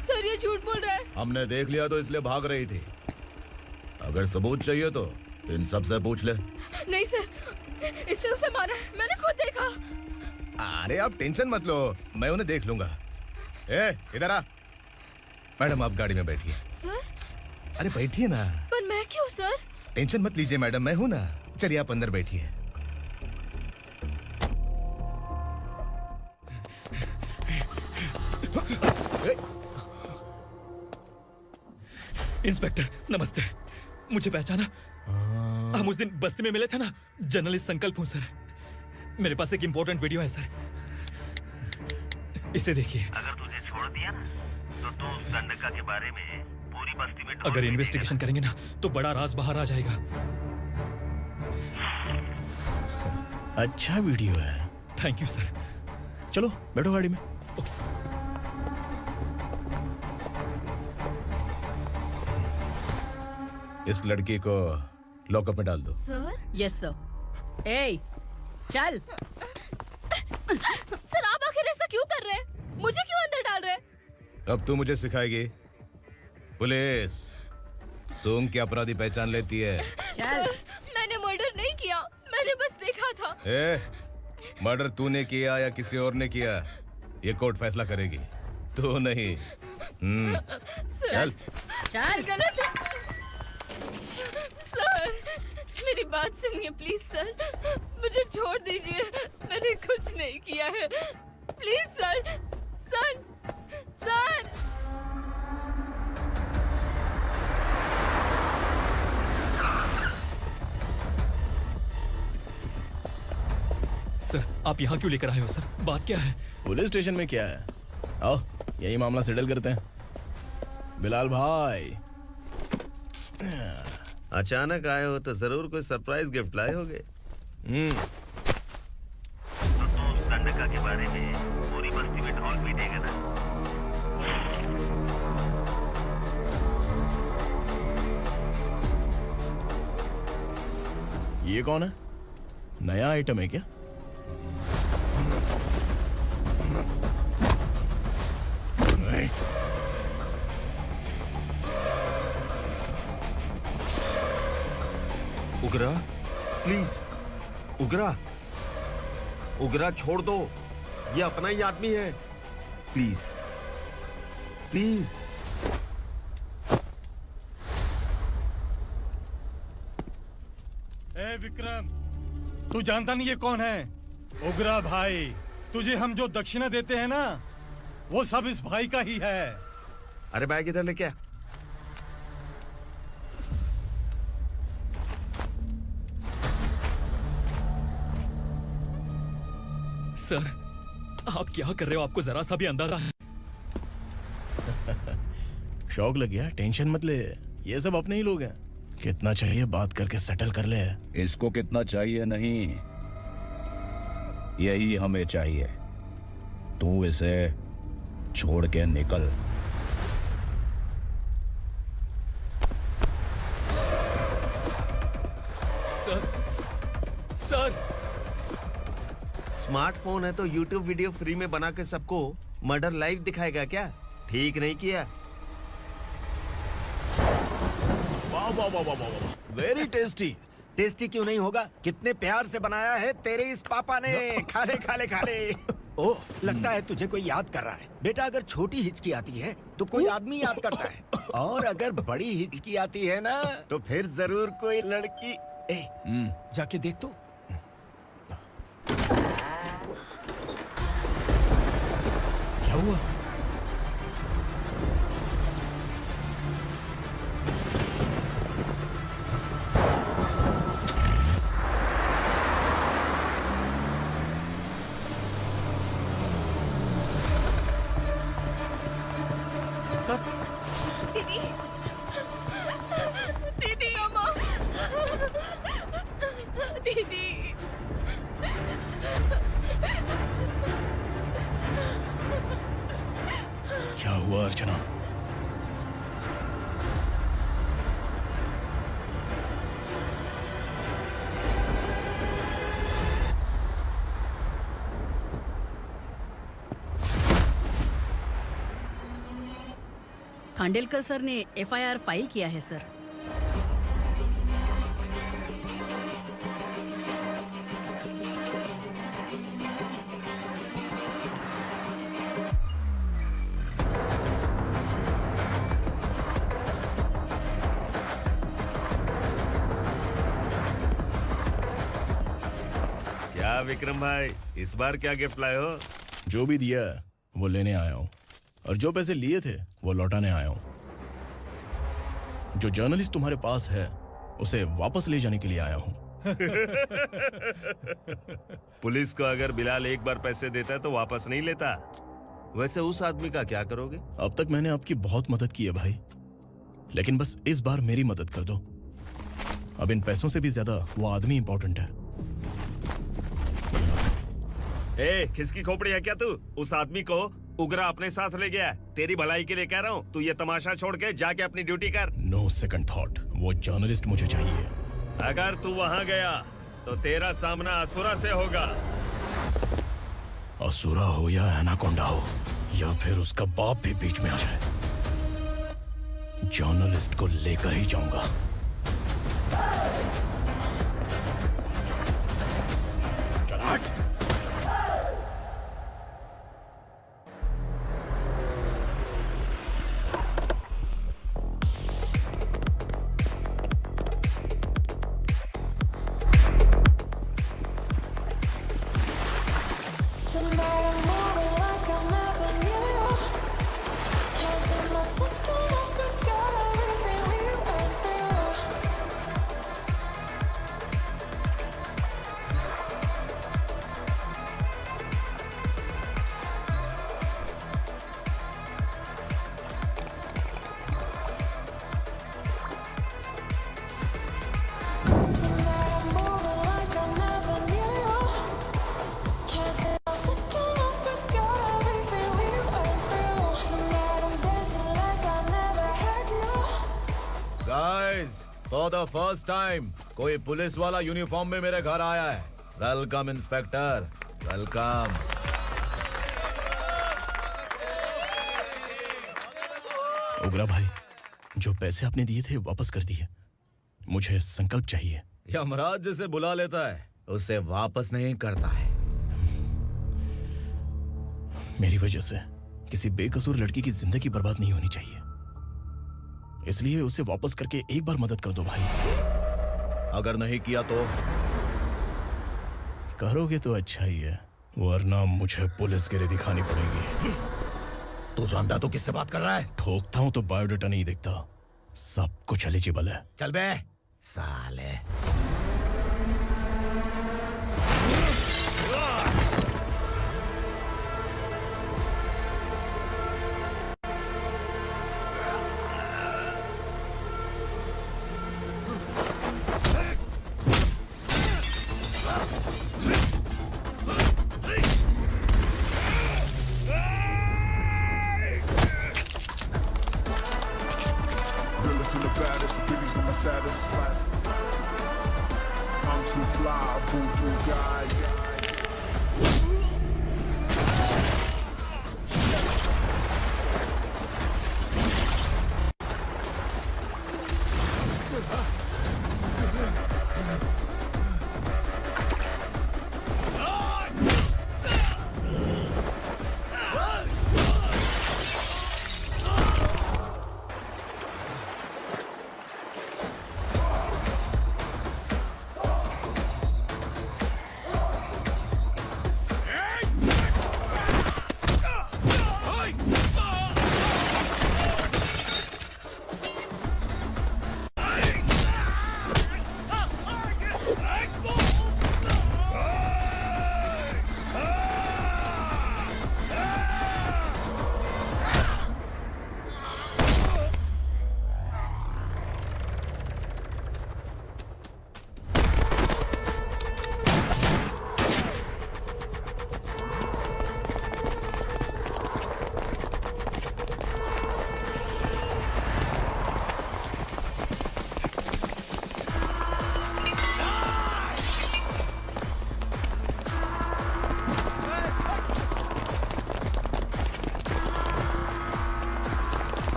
सर ये झूठ बोल रहा है। हमने देख लिया तो इसलिए भाग रही थी। अगर सबूत चाहिए तो इन सब से पूछ ले। नहीं सर, इसने उसे मारा है, मैंने खुद देखा। अरे आप टेंशन मत लो, मैं उन्हें देख लूंगा। ए, इधर आ। मैडम आप गाड़ी में बैठिए। सर? अरे बैठिए ना। पर मैं क्यों सर? टेंशन मत लीजिए मैडम, मैं हूं ना। चलिए आप अंदर बैठिए। इंस्पेक्टर नमस्ते, मुझे पहचाना? हम उस दिन बस्ती में मिले थे ना। जर्नलिस्ट संकल्प हूँ सर। मेरे पास एक इम्पोर्टेंट वीडियो है सर, इसे देखिए। अगर तुझे छोड़ दिया ना तो तू उस दंडका के बारे में पूरी बस्ती में अगर इन्वेस्टिगेशन करेंगे ना तो बड़ा राज बाहर आ जाएगा। अच्छा वीडियो है। Thank you sir. चलो बैठो गाड़ी में। इस लड़की को लॉकअप में डाल दो। सर? Yes sir. ए, चल। सर आप आखिर ऐसा क्यों कर रहे हैं? मुझे क्यों अंदर डाल रहे हैं? अब तू मुझे सिखाएगी? पुलिस सूंघ के अपराधी पहचान लेती है। सर, मैंने मर्डर नहीं किया, मैंने बस देखा था। मर्डर तूने किया या किसी और ने किया, ये कोर्ट फैसला करेगी, तू नहीं। चल चल। गलत है सर, मेरी बात सुनिए प्लीज सर, मुझे छोड़ दीजिए, मैंने कुछ नहीं किया है। Please sir, sir, sir. Sir आप यहाँ क्यों लेकर आए हो सर? बात क्या है? पुलिस स्टेशन में क्या है? आओ यही मामला सेटल करते हैं। बिलाल भाई, अचानक आए हो तो जरूर कोई सरप्राइज गिफ्ट लाए होगे। तो तू उस दंडका के बारे में पूरी बस्ती में ढोल पीटेगा ना? ये कौन है? नया आइटम है क्या? उगरा, प्लीज उगरा, उगरा छोड़ दो, ये अपना ही आदमी है। Please please. ए विक्रम, तू जानता नहीं ये कौन है? उगरा भाई, तुझे हम जो दक्षिणा देते हैं ना, वो सब इस भाई का ही है। अरे बैग इधर लेके आ। सर, आप क्या कर रहे हो? आपको जरा सा भी अंदाजा है? शौक लग गया? टेंशन मत ले, ये सब अपने ही लोग हैं। कितना चाहिए बात करके सेटल कर ले। इसको कितना चाहिए नहीं, यही हमें चाहिए। तू इसे छोड़ के निकल। सर स्मार्टफोन है तो YouTube वीडियो फ्री में बना के सबको मर्डर लाइव दिखाएगा क्या? ठीक नहीं किया। वाह वाह वाह वाह वाह, वेरी टेस्टी। टेस्टी क्यों नहीं होगा? कितने प्यार से बनाया है तेरे इस पापा ने। खा ले खा ले खा ले। ओह, लगता है तुझे कोई याद कर रहा है। बेटा, अगर छोटी हिचकी आती है तो कोई आदमी याद करता है, और अगर बड़ी हिचकी आती है ना तो फिर जरूर कोई लड़की। जाके देख तो। क्या हुआ? दीदी, दीदी, अम्मा, दीदी। क्या हुआ अर्चना? खांडेलकर सर ने एफआईआर फाइल किया है सर। क्या विक्रम भाई, इस बार क्या गिफ्ट लाए हो? जो भी दिया है वो लेने आया हूँ, और जो पैसे लिए थे वो लौटाने आया हूँ। जो जर्नलिस्ट तुम्हारे पास है उसे वापस ले जाने के लिए आया हूँ। पुलिस को अगर बिलाल एक बार पैसे देता है तो वापस नहीं लेता। वैसे उस आदमी का क्या करोगे? अब तक मैंने आपकी बहुत मदद की है भाई, लेकिन बस इस बार मेरी मदद कर दो। अब इन पैसों से भी ज्यादा वो आदमी इंपॉर्टेंट है। ए, किसकी खोपड़ी है क्या तू? उस आदमी को उगरा अपने साथ ले गया। तेरी भलाई के लिए कह रहा हूँ, तू ये तमाशा छोड़ के जाके अपनी ड्यूटी कर। नो सेकंड थॉट, वो जर्नलिस्ट मुझे चाहिए। अगर तू वहाँ गया तो तेरा सामना असुरा से होगा। असुरा हो या एनाकोंडा हो, या फिर उसका बाप भी बीच में आ जाए, जर्नलिस्ट को लेकर ही जाऊंगा। चल हट। फॉर द फर्स्ट टाइम कोई पुलिस वाला यूनिफॉर्म में मेरे घर आया है। Welcome inspector, welcome. उगरा भाई, जो पैसे आपने दिए थे वापस कर दिए। मुझे संकल्प चाहिए। यमराज जिसे बुला लेता है उसे वापस नहीं करता है। मेरी वजह से किसी बेकसूर लड़की की जिंदगी बर्बाद नहीं होनी चाहिए, इसलिए उसे वापस करके एक बार मदद कर दो भाई। अगर नहीं किया तो? करोगे तो अच्छा ही है, वरना मुझे पुलिसगिरी दिखानी पड़ेगी। तू जानता तो किससे बात कर रहा है? ठोकता हूं तो बायोडाटा नहीं दिखता, सब कुछ एलिजिबल है। चल बे साले। Realest and the baddest, biggies in my status, classic. I'm too fly, voodoo guy.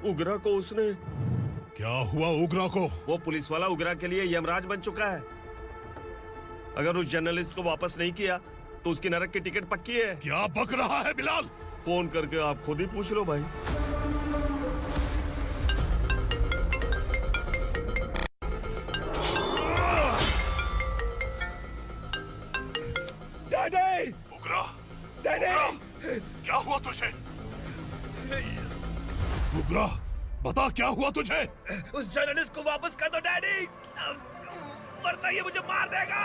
उगरा को उसने क्या हुआ उग्रा को? वो पुलिस वाला उग्रा के लिए यमराज बन चुका है। अगर उस जर्नलिस्ट को वापस नहीं किया तो उसकी नरक की टिकट पक्की है। क्या बक रहा है बिलाल? फोन करके आप खुद ही पूछ लो भाई। डैडी! उग्रा! डैडी! क्या हुआ तुझे? उग्रा, बता क्या हुआ तुझे? उस जर्नलिस्ट को वापस कर दो डैडी, वरना ये मुझे मार देगा।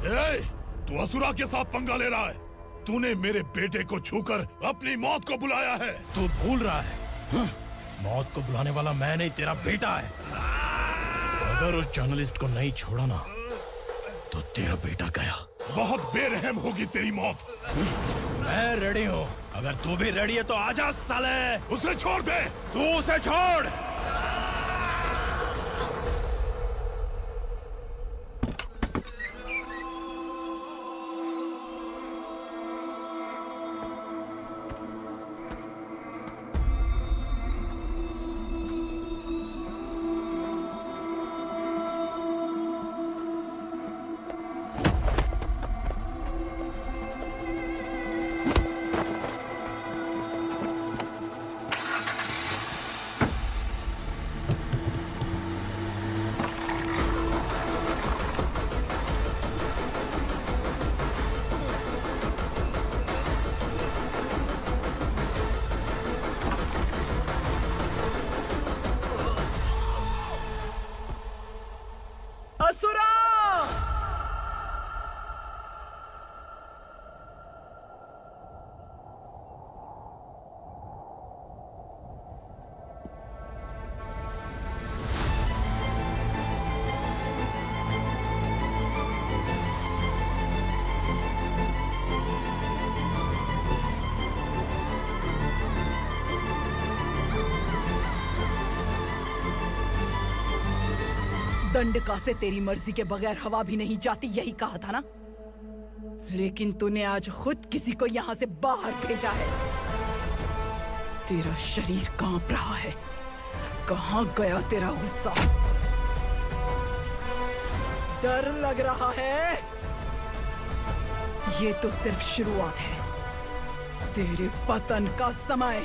ए, तू असुरा के साथ पंगा ले रहा है। तूने मेरे बेटे को छूकर अपनी मौत को बुलाया है। तू भूल रहा है, मौत को बुलाने वाला मैं नहीं, तेरा बेटा है। अगर उस जर्नलिस्ट को नहीं छोड़ा ना तो तेरा बेटा गया। बहुत बेरहम होगी तेरी मौत। मैं रेडी हूँ, अगर तू भी रेडी है तो आजा साले। उसे छोड़ दे। तू उसे छोड़। असुरा! दंडका से तेरी मर्जी के बगैर हवा भी नहीं जाती, यही कहा था ना? लेकिन तूने आज खुद किसी को यहाँ से बाहर भेजा है। तेरा शरीर कांप रहा है। कहाँ गया तेरा गुस्सा? डर लग रहा है? ये तो सिर्फ शुरुआत है। तेरे पतन का समय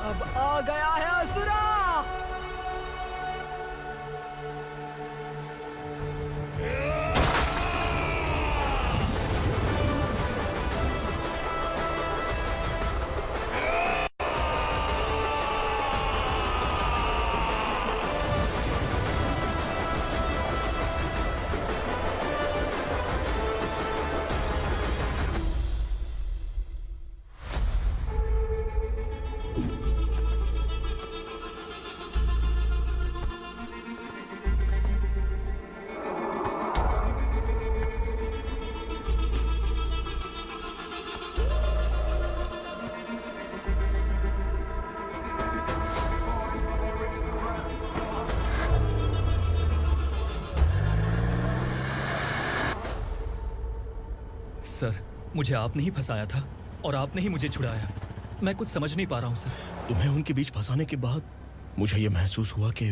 अब आ गया है असुरा। सर, मुझे आपने ही फंसाया था और आपने ही मुझे छुड़ाया। मैं कुछ समझ नहीं पा रहा हूँ सर। तुम्हें उनके बीच फंसाने के बाद मुझे यह महसूस हुआ कि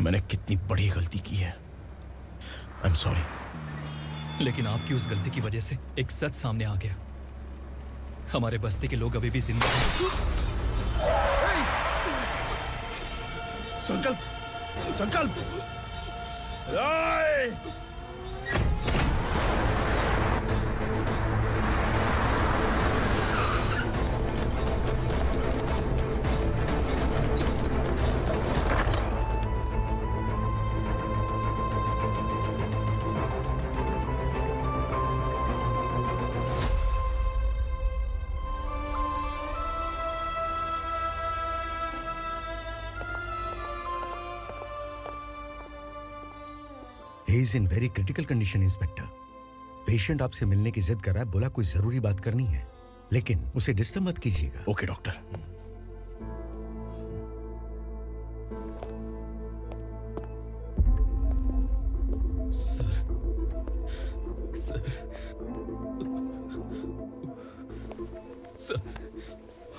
मैंने कितनी बड़ी गलती की है। I am sorry. लेकिन आपकी उस गलती की वजह से एक सच सामने आ गया। हमारे बस्ती के लोग अभी भी जिंदा हैं। संकल्प, संकल्प! He is in very critical condition, inspector. Patient आपसे मिलने की जिद कर रहा है, बोला कोई जरूरी बात करनी है, लेकिन उसे डिस्टर्ब मत कीजिएगा। Okay doctor. सर,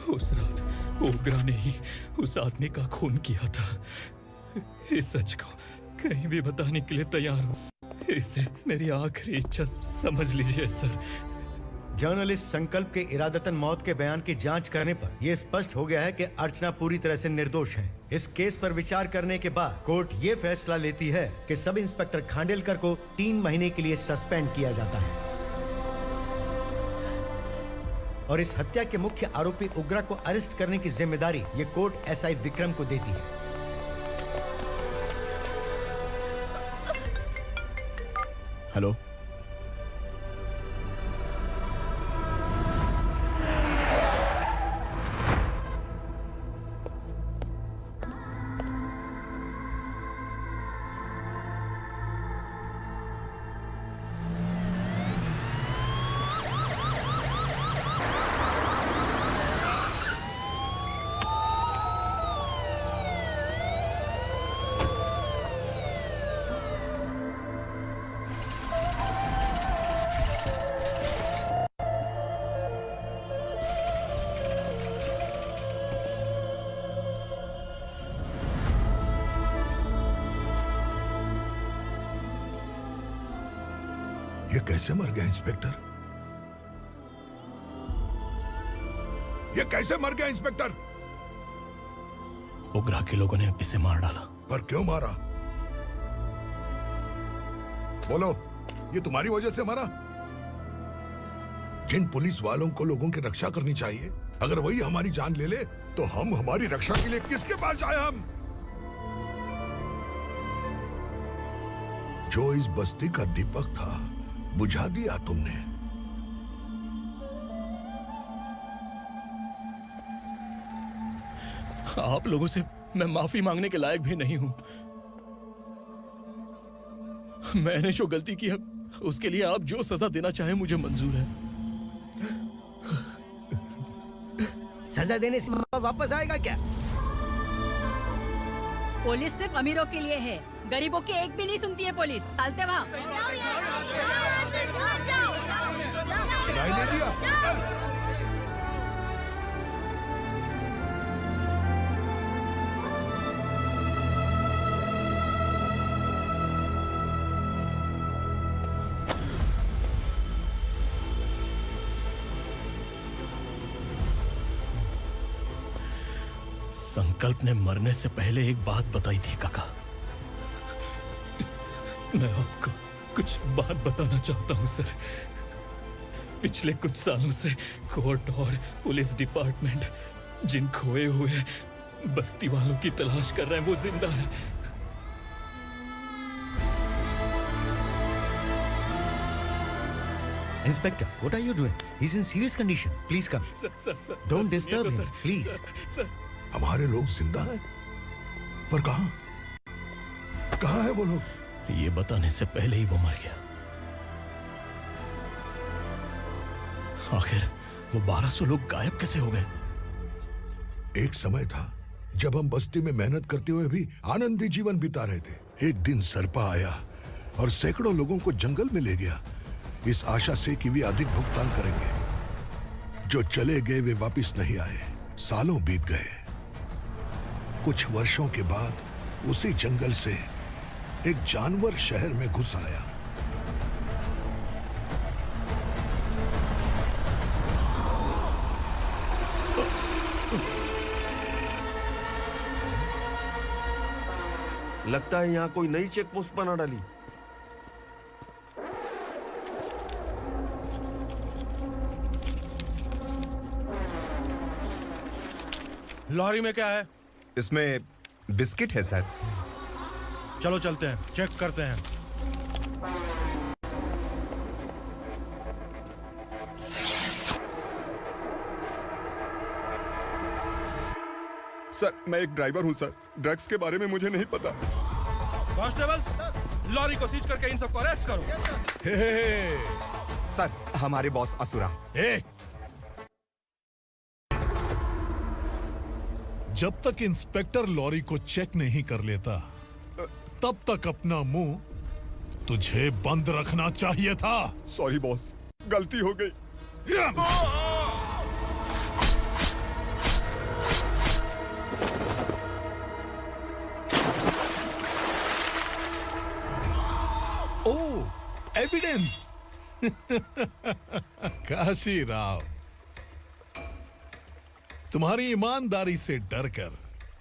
उस रात उग्रा ने ही उस आदमी का खून किया था। इस सच को कहीं भी बताने के लिए तैयार हूँ। इसे मेरी आखिरी इच्छा समझ लीजिए सर। जर्नलिस्ट संकल्प के इरादतन मौत के बयान की जांच करने पर यह स्पष्ट हो गया है कि अर्चना पूरी तरह से निर्दोष है। इस केस पर विचार करने के बाद कोर्ट ये फैसला लेती है कि सब इंस्पेक्टर खांडेलकर को 3 महीने के लिए सस्पेंड किया जाता है और इस हत्या के मुख्य आरोपी उग्रा को अरेस्ट करने की जिम्मेदारी ये कोर्ट एसआई विक्रम को देती है। हेलो, ये कैसे मर गया इंस्पेक्टर? ये कैसे मर गया इंस्पेक्टर? उग्रा के लोगों ने इसे मार डाला। पर क्यों मारा? बोलो, ये तुम्हारी वजह से मरा? जिन पुलिस वालों को लोगों की रक्षा करनी चाहिए, अगर वही हमारी जान ले ले तो हम हमारी रक्षा के लिए किसके पास जाए? हम जो इस बस्ती का दीपक था बुझा दिया तुमने। आप लोगों से मैं माफी मांगने के लायक भी नहीं हूं। मैंने जो गलती की है उसके लिए आप जो सजा देना चाहें मुझे मंजूर है। सजा देने से वापस आएगा क्या? पुलिस सिर्फ अमीरों के लिए है, गरीबों की एक भी नहीं सुनती है पुलिस। चलते वहाँ। सुनाई नहीं दिया? संकल्प ने मरने से पहले एक बात बताई थी काका। मैं आपको कुछ बात बताना चाहता हूं सर। पिछले कुछ सालों से कोर्ट और पुलिस डिपार्टमेंट जिन खोए हुए बस्ती वालों की तलाश कर रहे हैं वो जिंदा है। Inspector, what are you doing? He's in serious condition. Please come. Don't disturb him, please. हमारे लोग जिंदा हैं? पर कहां? कहां है वो लोग? ये बताने से पहले ही वो मर गया। आखिर वो 1200 लोग गायब कैसे हो गए? एक समय था जब हम बस्ती में मेहनत करते हुए भी आनंदी जीवन बिता रहे थे। एक दिन सरपा आया और सैकड़ों लोगों को जंगल में ले गया, इस आशा से कि वे अधिक भुगतान करेंगे। जो चले गए वे वापस नहीं आए। सालों बीत गए। कुछ वर्षों के बाद उसी जंगल से एक जानवर शहर में घुस आया। लगता है यहाँ कोई नई चेक पोस्ट बना डाली। लॉरी में क्या है? इसमें बिस्किट है सर। चलो चलते हैं, चेक करते हैं। सर मैं एक ड्राइवर हूं सर, ड्रग्स के बारे में मुझे नहीं पता। कांस्टेबल, लॉरी को सीज करके इन सबको अरेस्ट करो। सर हमारे बॉस असुरा। जब तक इंस्पेक्टर लॉरी को चेक नहीं कर लेता तब तक अपना मुंह तुझे बंद रखना चाहिए था। सॉरी बॉस, गलती हो गई। एविडेंस। काशी राव, तुम्हारी ईमानदारी से डरकर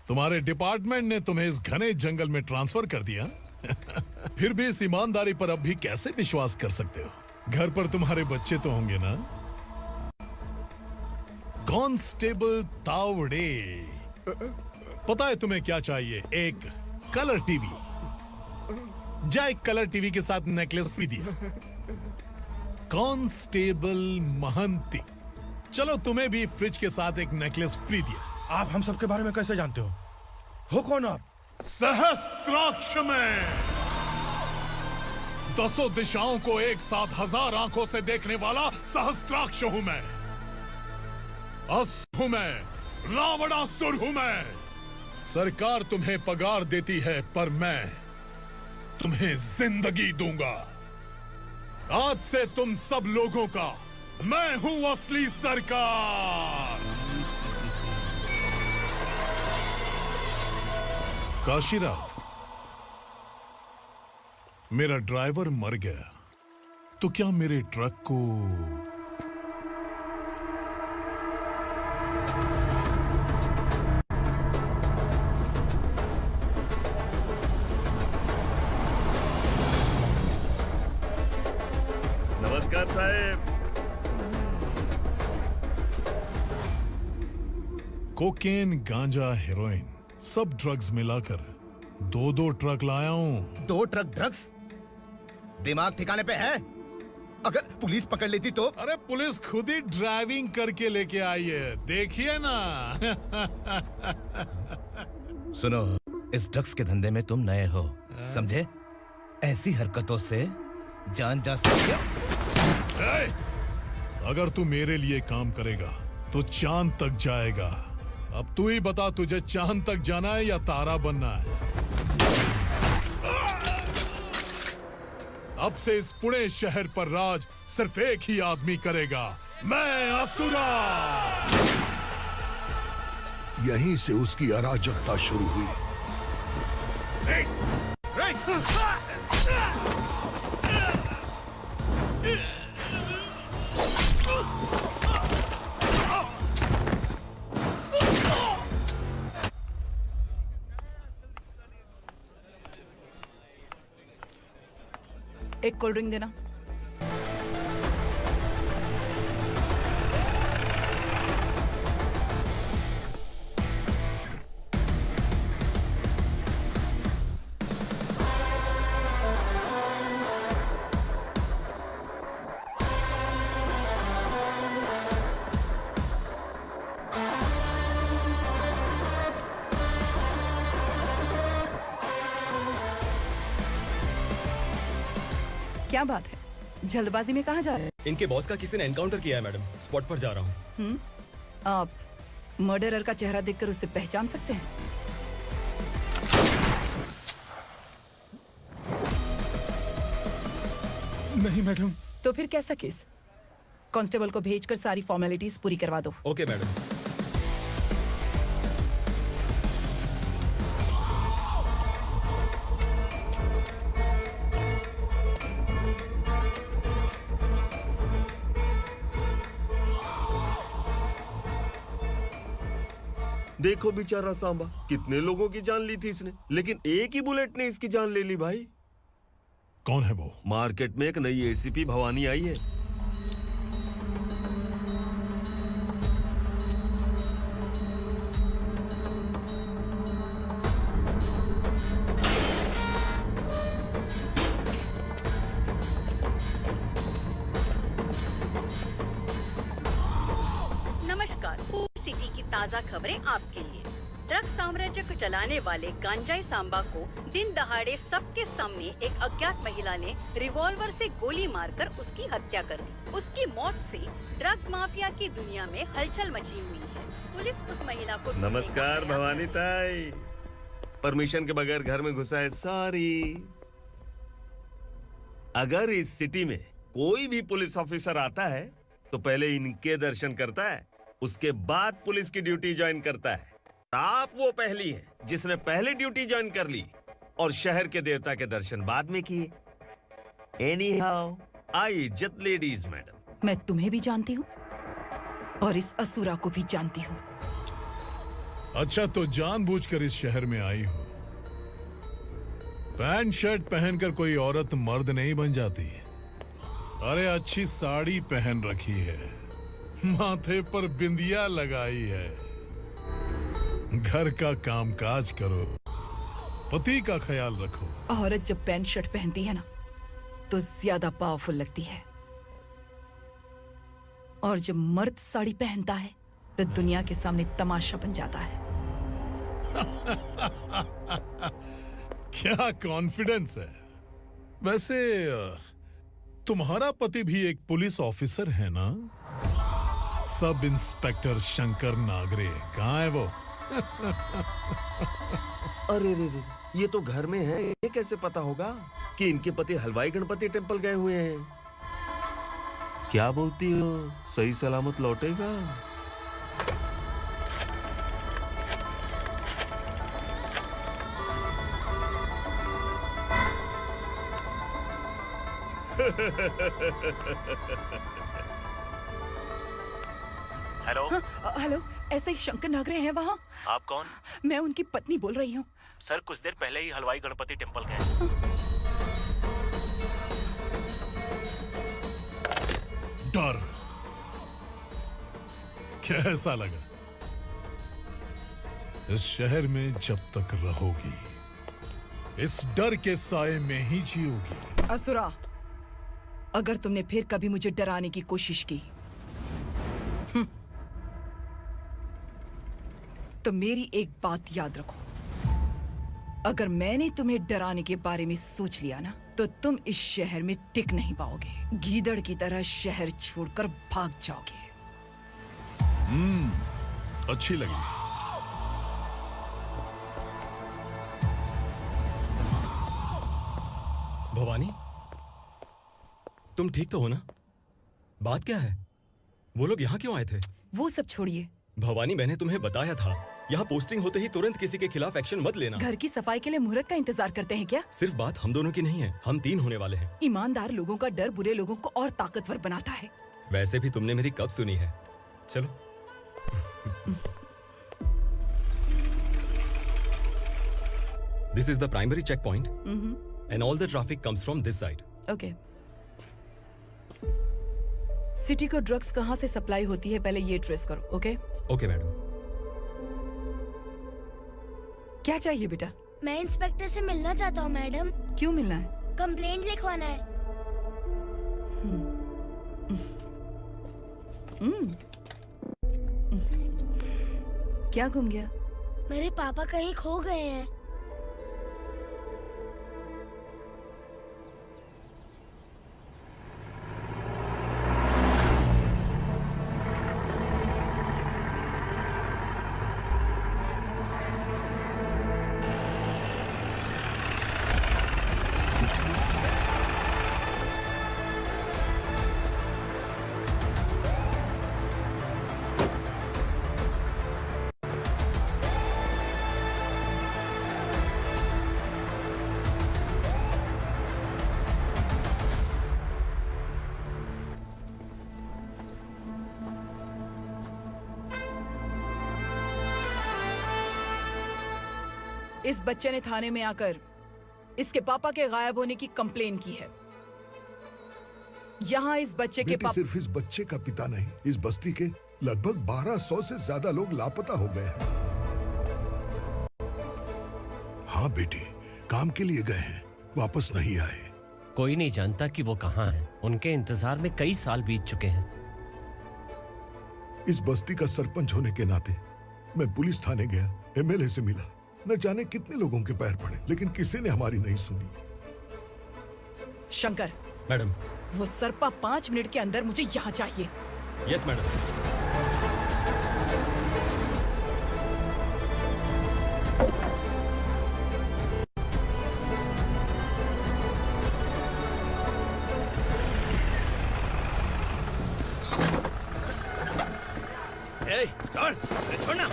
तुम्हारे डिपार्टमेंट ने तुम्हें इस घने जंगल में ट्रांसफर कर दिया। फिर भी इस ईमानदारी पर अब भी कैसे विश्वास कर सकते हो? घर पर तुम्हारे बच्चे तो होंगे ना? कांस्टेबल तावड़े, पता है तुम्हें क्या चाहिए? एक कलर टीवी। जा एक कलर टीवी के साथ नेकलेस भी दिया। कांस्टेबल महंती, चलो तुम्हें भी फ्रिज के साथ एक नेकलेस फ्री दिया। आप हम सबके बारे में कैसे जानते हो कौन आप? सहस्त्राक्ष में 10 दिशाओं को एक साथ 1000 आंखों से देखने वाला सहस्त्राक्ष हूं मैं। असुर हूं मैं, रावणासुर हूं मैं। सरकार तुम्हें पगार देती है, पर मैं तुम्हें जिंदगी दूंगा। आज से तुम सब लोगों का मैं हूं असली सरकार। काशीराव, मेरा ड्राइवर मर गया तो क्या मेरे ट्रक को नमस्कार साहब। कोकेन, गांजा, हेरोइन, सब ड्रग्स मिलाकर 2 ट्रक लाया हूं। 2 ट्रक ड्रग्स? दिमाग ठिकाने पे है? अगर पुलिस पकड़ लेती तो? अरे पुलिस खुद ही ड्राइविंग करके लेके आई है, देखिए ना। सुनो, इस ड्रग्स के धंधे में तुम नए हो, समझे? ऐसी हरकतों से जान जा सकती है। अगर तू मेरे लिए काम करेगा तो चांद तक जाएगा। अब तू ही बता, तुझे चांद तक जाना है या तारा बनना है? अब से इस पुणे शहर पर राज सिर्फ एक ही आदमी करेगा, मैं असुरा। यहीं से उसकी अराजकता शुरू हुई। एक कोल्ड ड्रिंक देना। क्या बात है, जल्दबाजी में कहाँ जा रहे हैं? इनके बॉस का किसी ने एनकाउंटर किया है मैडम, स्पॉट पर जा रहा हूँ। आप मर्डरर का चेहरा देखकर उसे पहचान सकते हैं? नहीं मैडम। तो फिर कैसा केस? कांस्टेबल को भेजकर सारी फॉर्मेलिटीज पूरी करवा दो। Okay madam. देखो बेचारा सांबा, कितने लोगों की जान ली थी इसने, लेकिन एक ही बुलेट ने इसकी जान ले ली भाई। कौन है वो? मार्केट में एक नई एसीपी भवानी आई है। नमस्कार, सिटी की ताज़ा खबरें आपके लिए। ड्रग साम्राज्य को चलाने वाले गांजाई सांबा को दिन दहाड़े सबके सामने एक अज्ञात महिला ने रिवॉल्वर से गोली मारकर उसकी हत्या कर दी। उसकी मौत से ड्रग्स माफिया की दुनिया में हलचल मची हुई है। पुलिस उस महिला को नमस्कार भवानी ताई, परमिशन के बगैर घर में घुसा है, सॉरी। अगर इस सिटी में कोई भी पुलिस ऑफिसर आता है तो पहले इनके दर्शन करता है, उसके बाद पुलिस की ड्यूटी ज्वाइन करता है। आप वो पहली हैं जिसने पहले ड्यूटी ज्वाइन कर ली और शहर के देवता के दर्शन बाद में किए। एनीहाउ, आई इज्जत लेडीज मैडम। मैं तुम्हें भी जानती हूँ और इस असुरा को भी जानती हूँ। अच्छा, तो जानबूझकर इस शहर में आई हो। पैंट शर्ट पहनकर कोई औरत मर्द नहीं बन जाती। अरे अच्छी साड़ी पहन रखी है, माथे पर बिंदिया लगाई है, घर का कामकाज करो, पति का ख्याल रखो। औरत जब पैंट शर्ट पहनती है ना तो ज्यादा पावरफुल लगती है, और जब मर्द साड़ी पहनता है तो दुनिया के सामने तमाशा बन जाता है। क्या कॉन्फिडेंस है। वैसे तुम्हारा पति भी एक पुलिस ऑफिसर है ना? सब इंस्पेक्टर शंकर नागरे कहाँ है वो? अरे रे रे, ये तो घर में है। ये कैसे पता होगा कि इनके पति हलवाई गणपति टेम्पल गए हुए हैं? क्या बोलती हो, सही सलामत लौटेगा? हेलो। हेलो, ऐसे ही शंकर नागरे हैं वहाँ? आप कौन? मैं उनकी पत्नी बोल रही हूँ। सर कुछ देर पहले ही हलवाई गणपति टेम्पल गए। डर कैसा लगा? इस शहर में जब तक रहोगी इस डर के साए में ही जियोगी। असुरा, अगर तुमने फिर कभी मुझे डराने की कोशिश की तो मेरी एक बात याद रखो, अगर मैंने तुम्हें डराने के बारे में सोच लिया ना तो तुम इस शहर में टिक नहीं पाओगे। गीदड़ की तरह शहर छोड़कर भाग जाओगे। अच्छी लगी। भवानी, तुम ठीक तो हो ना? बात क्या है? वो लोग यहाँ क्यों आए थे? वो सब छोड़िए। भवानी, मैंने तुम्हें बताया था यहाँ पोस्टिंग होते ही तुरंत किसी के खिलाफ एक्शन मत लेना। घर की सफाई के लिए मुहूर्त का इंतजार करते हैं क्या? सिर्फ बात हम दोनों की नहीं है, हम 3 होने वाले हैं। ईमानदार लोगों का डर बुरे लोगों को और ताकतवर बनाता है। वैसे भी तुमने मेरी कब सुनी है। चलो। This is the primary checkpoint, and all the traffic comes from this side. Okay. City को ड्रग्स कहाँ से सप्लाई होती है पहले ये ट्रेस करो, ओके? Okay madam. क्या चाहिए बेटा? मैं इंस्पेक्टर से मिलना चाहता हूँ मैडम। क्यों मिलना है? कंप्लेंट लिखवाना है। क्या गुम गया? मेरे पापा कहीं खो गए हैं। इस बच्चे ने थाने में आकर इसके पापा के गायब होने की कंप्लेन की है। यहाँ इस बच्चे के पापा सिर्फ इस बच्चे का पिता नहीं, इस बस्ती के लगभग 1200 से ज्यादा लोग लापता हो गए हैं। हाँ बेटी, काम के लिए गए हैं, वापस नहीं आए। कोई नहीं जानता कि वो कहाँ हैं। उनके इंतजार में कई साल बीत चुके हैं। इस बस्ती का सरपंच होने के नाते मैं पुलिस थाने गया, एमएलए से मिला, न जाने कितने लोगों के पैर पड़े, लेकिन किसी ने हमारी नहीं सुनी। शंकर, मैडम, वो सरपा 5 मिनट के अंदर मुझे यहाँ चाहिए। Yes madam. छोड़, छोड़ना,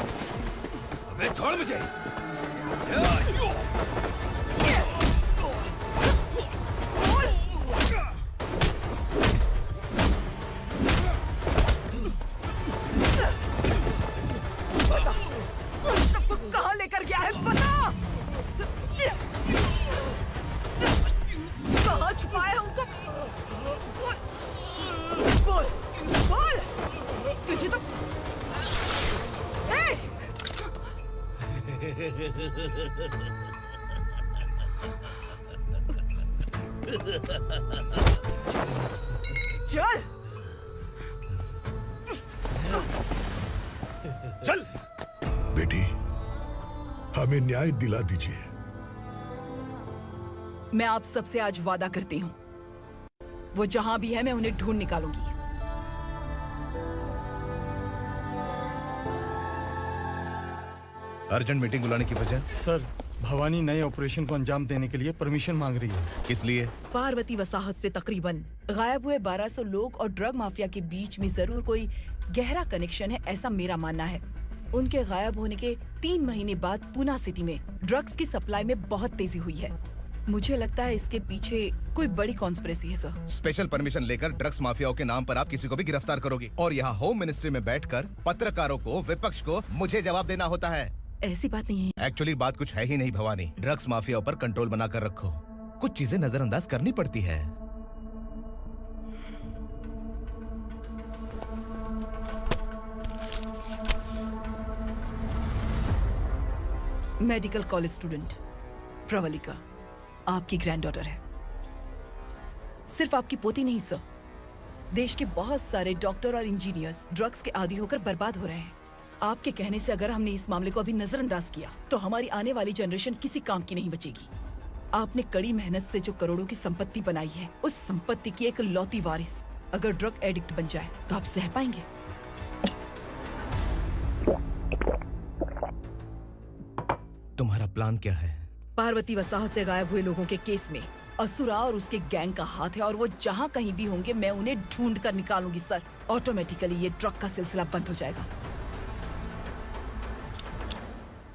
अबे छोड़ मुझे। क्या है बता। कहाँ छुपाया है उनको? बोल बोल, तुझे तो चल चल बेटी, हमें न्याय दिला दीजिए। मैं आप सबसे आज वादा करती हूँ, वो जहां भी है मैं उन्हें ढूंढ निकालूंगी। अर्जेंट मीटिंग बुलाने की वजह? सर, भवानी नए ऑपरेशन को अंजाम देने के लिए परमिशन मांग रही है। किस लिए? पार्वती वसाहत से तकरीबन गायब हुए 1200 लोग और ड्रग माफिया के बीच में जरूर कोई गहरा कनेक्शन है, ऐसा मेरा मानना है। उनके गायब होने के 3 महीने बाद पूना सिटी में ड्रग्स की सप्लाई में बहुत तेजी हुई है। मुझे लगता है इसके पीछे कोई बड़ी कॉन्स्पिरेसी है सर। स्पेशल परमिशन लेकर ड्रग्स माफियाओं के नाम पर आप किसी को भी गिरफ्तार करोगे और यहाँ होम मिनिस्ट्री में बैठकर पत्रकारों को, विपक्ष को मुझे जवाब देना होता है। ऐसी बात नहीं है। एक्चुअली बात कुछ है ही नहीं भवानी। ड्रग्स माफियाओं पर कंट्रोल बनाकर रखो, कुछ चीजें नजरअंदाज करनी पड़ती है। मेडिकल कॉलेज स्टूडेंट प्रवलिका आपकी ग्रैंडडॉटर है। सिर्फ आपकी पोती नहीं सर, देश के बहुत सारे डॉक्टर और इंजीनियर्स ड्रग्स के आदी होकर बर्बाद हो रहे हैं। आपके कहने से अगर हमने इस मामले को अभी नजरअंदाज किया तो हमारी आने वाली जनरेशन किसी काम की नहीं बचेगी। आपने कड़ी मेहनत से जो करोड़ों की संपत्ति बनाई है, उस संपत्ति की एक लौती वारिस अगर ड्रग एडिक्ट बन जाए तो आप सह पाएंगे? तुम्हारा प्लान क्या है? पार्वती वसाहत से गायब हुए लोगों के केस में असुरा और उसके गैंग का हाथ है और वो जहाँ कहीं भी होंगे मैं उन्हें ढूंढ कर निकालूंगी सर। ऑटोमेटिकली ये ड्रग का सिलसिला बंद हो जाएगा।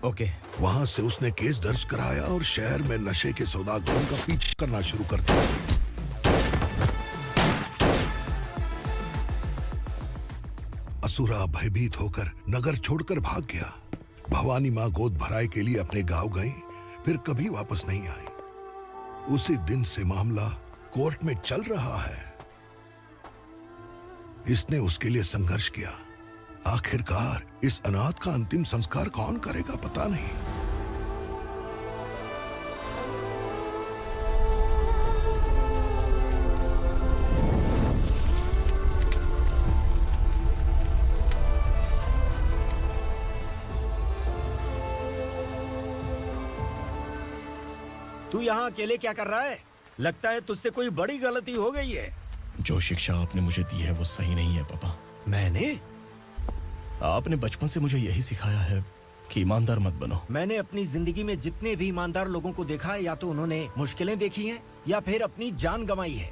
ओके। वहाँ से उसने केस दर्ज कराया और शहर में नशे के सौदागरों का पीछा करना शुरू कर दिया। असुरा भयभीत होकर नगर छोड़कर भाग गया। भवानी माँ गोद भराई के लिए अपने गांव गई, फिर कभी वापस नहीं आई। उसी दिन से मामला कोर्ट में चल रहा है। इसने उसके लिए संघर्ष किया। आखिरकार इस अनाथ का अंतिम संस्कार कौन करेगा पता नहीं। तू यहाँ अकेले क्या कर रहा है? लगता है तुझसे कोई बड़ी गलती हो गई है। जो शिक्षा आपने मुझे दी है वो सही नहीं है पापा। मैंने? आपने बचपन से मुझे यही सिखाया है कि ईमानदार मत बनो। मैंने अपनी जिंदगी में जितने भी ईमानदार लोगों को देखा है, या तो उन्होंने मुश्किलें देखी हैं या फिर अपनी जान गंवाई है।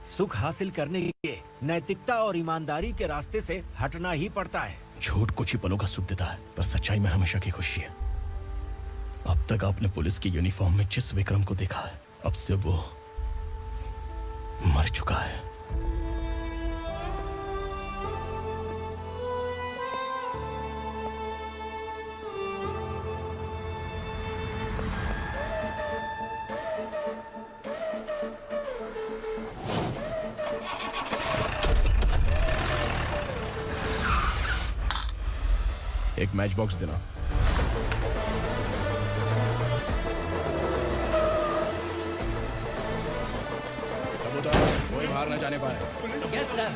सुख हासिल करने के लिए नैतिकता और ईमानदारी के रास्ते से हटना ही पड़ता है। झूठ कुछ ही पलों का सुख देता है, पर सच्चाई में हमेशा की खुशी है। अब तक आपने पुलिस की यूनिफॉर्म में जिस विक्रम को देखा है, अब से वो मर चुका है। एक मैच बॉक्स देना। कोई बाहर न जाने पाए। Yes sir.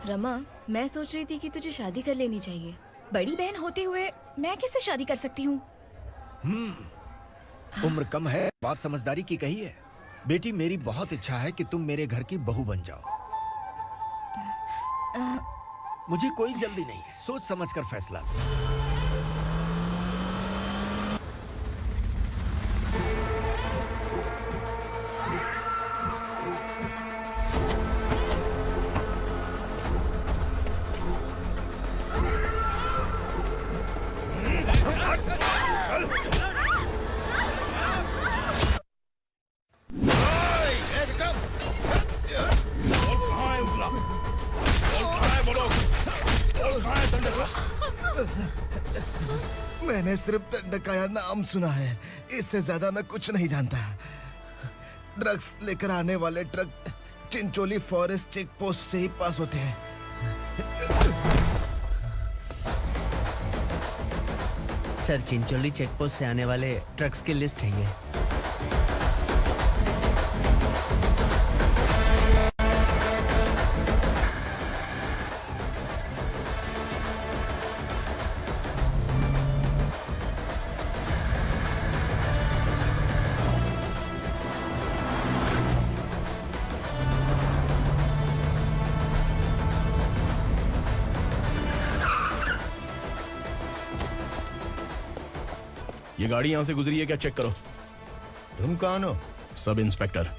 रमा, मैं सोच रही थी कि तुझे शादी कर लेनी चाहिए। बड़ी बहन होते हुए मैं कैसे शादी कर सकती हूँ? उम्र कम है, बात समझदारी की कही है। बेटी, मेरी बहुत इच्छा है कि तुम मेरे घर की बहू बन जाओ। मुझे कोई जल्दी नहीं है, सोच समझ कर फैसला। मैंने सिर्फ दंडकाया नाम सुना है, इससे ज्यादा मैं कुछ नहीं जानता। ड्रग्स लेकर आने वाले truck Chincholi forest check post से ही पास होते हैं। सर, चिंचोली चेक पोस्ट से आने वाले ट्रक्स की लिस्ट है ये। ये गाड़ी यहाँ से गुजरी है क्या, चेक करो। तुम कौन हो? Sub inspector.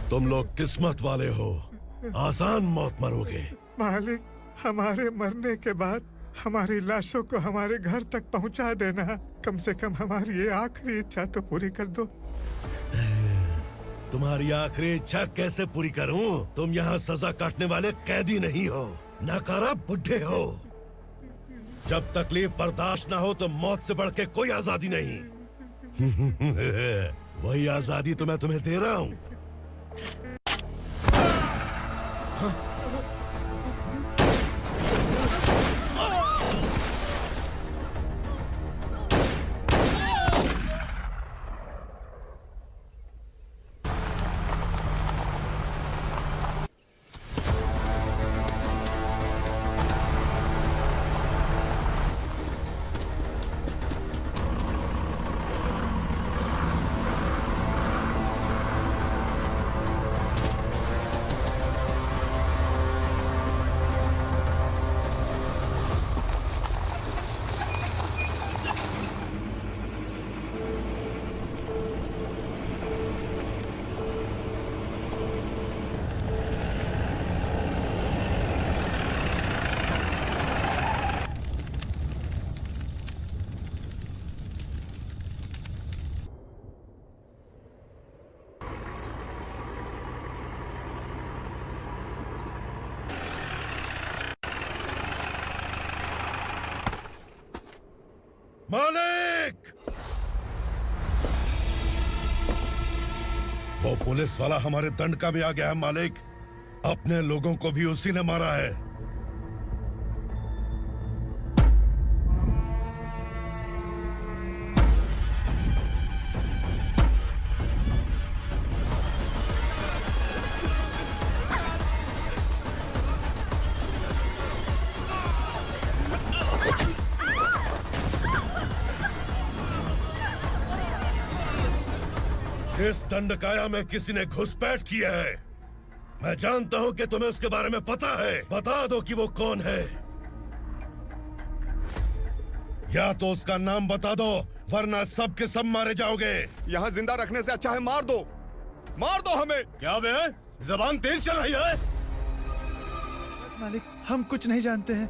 तुम लोग किस्मत वाले हो, आसान मौत मरोगे। मालिक, हमारे मरने के बाद हमारी लाशों को हमारे घर तक पहुंचा देना। कम से कम हमारी ये आखिरी इच्छा तो पूरी कर दो। तुम्हारी आखिरी इच्छा कैसे पूरी करूं? तुम यहाँ सजा काटने वाले कैदी नहीं हो, नकारा बुड्ढे हो। जब तकलीफ बर्दाश्त ना हो तो मौत से बढ़ के कोई आजादी नहीं। वही आजादी तो मैं तुम्हें दे रहा हूँ। मालिक! वो पुलिस वाला हमारे दंडका में आ गया है मालिक। अपने लोगों को भी उसी ने मारा है। इस दंडकाया में किसी ने घुसपैठ किया है। मैं जानता हूं कि तुम्हें उसके बारे में पता है। बता दो कि वो कौन है। या तो उसका नाम बता दो, वरना सब के सब मारे जाओगे। यहाँ जिंदा रखने से अच्छा है मार दो हमें। क्या बे, जबान तेज चल रही है? मालिक, हम कुछ नहीं जानते हैं।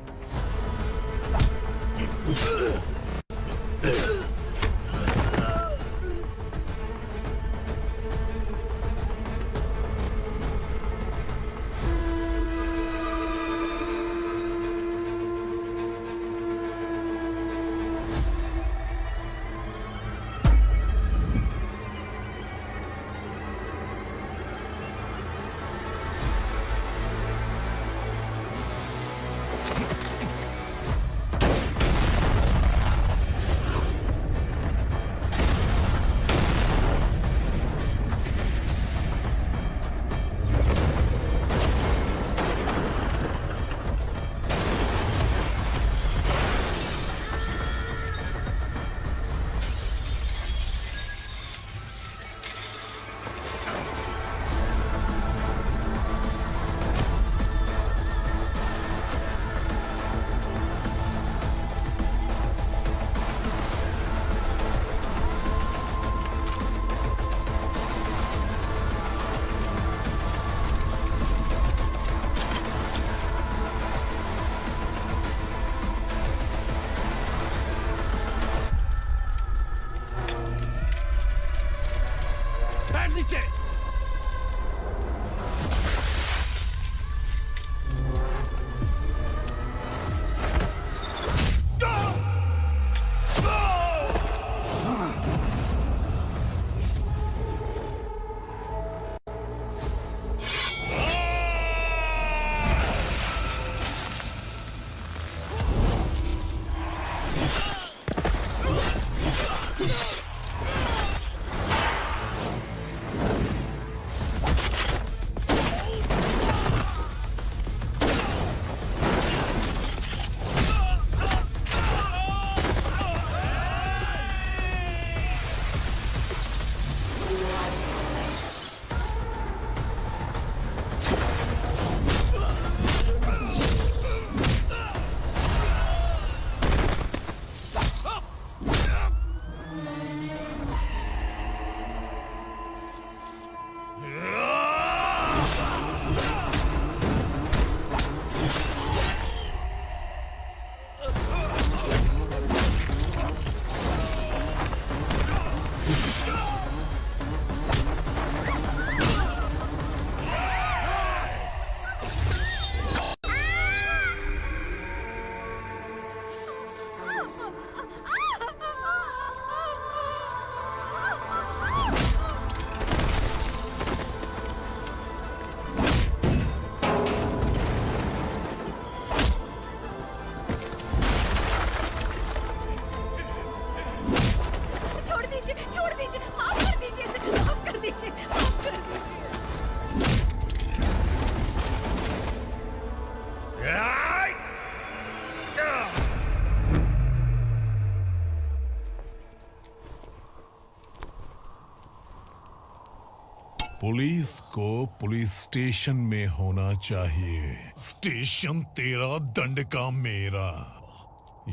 नीचे। पुलिस को पुलिस स्टेशन में होना चाहिए। स्टेशन तेरा, दंड का मेरा।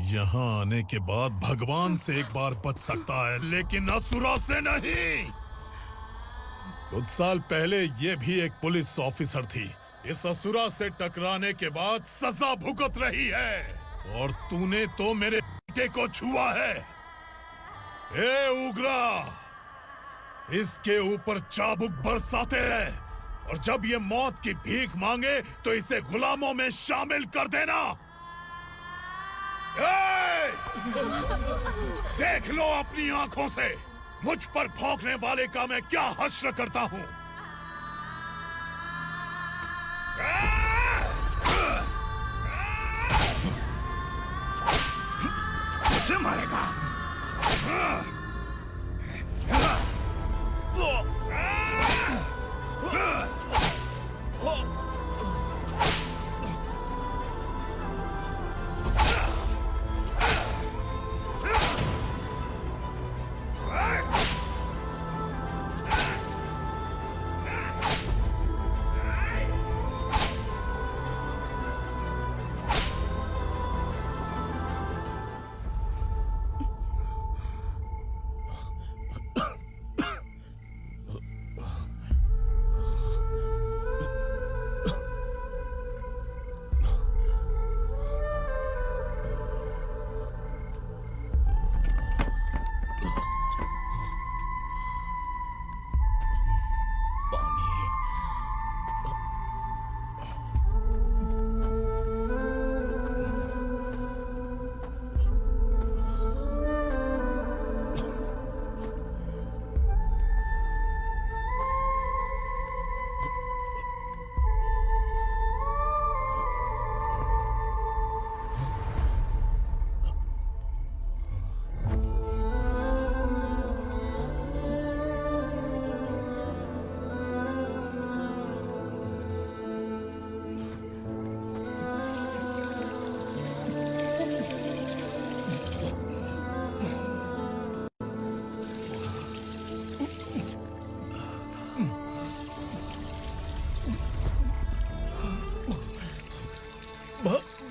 यहाँ आने के बाद भगवान से एक बार बच सकता है, लेकिन असुरा से नहीं। कुछ साल पहले ये भी एक पुलिस ऑफिसर थी। इस असुरा से टकराने के बाद सजा भुगत रही है, और तूने तो मेरे बेटे को छुआ है। ए उग्रा, इसके ऊपर चाबुक बरसाते रहे, और जब ये मौत की भीख मांगे तो इसे गुलामों में शामिल कर देना। देख लो अपनी आंखों से मुझ पर भौंकने वाले का मैं क्या हश्र करता हूं। मुझे मारेगा।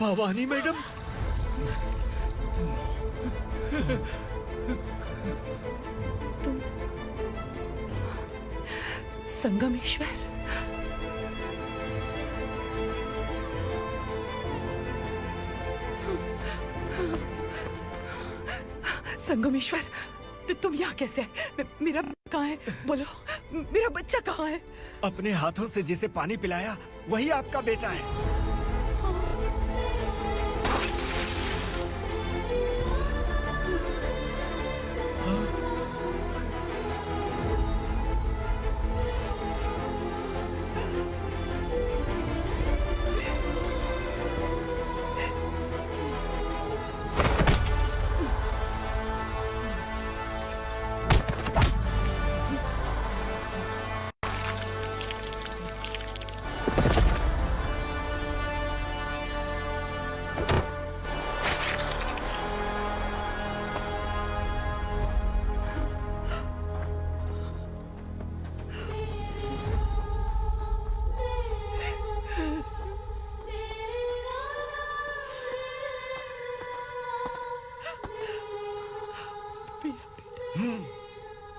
भवानी मैडम, संगमेश्वर, संगमेश्वर, तुम यहाँ कैसे आए? मेरा कहाँ है? बोलो, मेरा बच्चा कहाँ है? अपने हाथों से जिसे पानी पिलाया वही आपका बेटा है।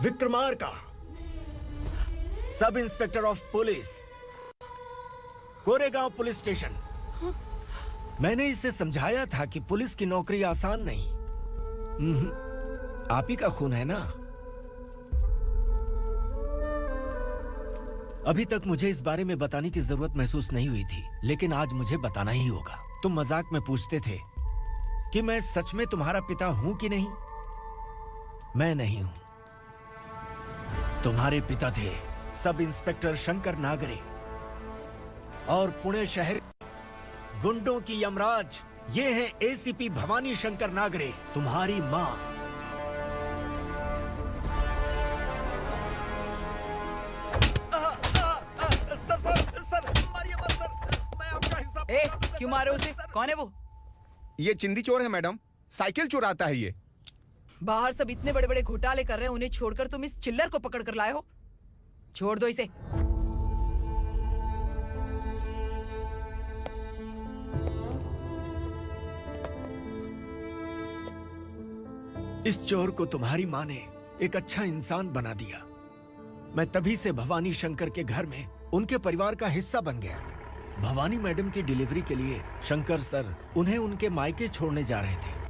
Vikramarka, sub inspector of police, Koregaon police station. मैंने इसे समझाया था कि पुलिस की नौकरी आसान नहीं। आप ही का खून है ना। अभी तक मुझे इस बारे में बताने की जरूरत महसूस नहीं हुई थी, लेकिन आज मुझे बताना ही होगा। तुम मजाक में पूछते थे कि मैं सच में तुम्हारा पिता हूं कि नहीं। मैं नहीं हूं। तुम्हारे पिता थे सब इंस्पेक्टर शंकर नागरे, और पुणे शहर गुंडों की यमराज ये है एसीपी भवानी शंकर नागरे, तुम्हारी मां। सर, मारिए मत सर, मैं आपका हिस्सा। क्यों मारे उसे? कौन है वो? ये चिंदी चोर है मैडम, साइकिल चुराता है ये। बाहर सब इतने बड़े बड़े घोटाले कर रहे हैं, उन्हें छोड़कर तुम इस चिल्लर को पकड़ कर लाए हो। छोड़ दो इसे। इस चोर को तुम्हारी माँ ने एक अच्छा इंसान बना दिया। मैं तभी से भवानी शंकर के घर में उनके परिवार का हिस्सा बन गया। भवानी मैडम की डिलीवरी के लिए शंकर सर उन्हें उनके मायके छोड़ने जा रहे थे।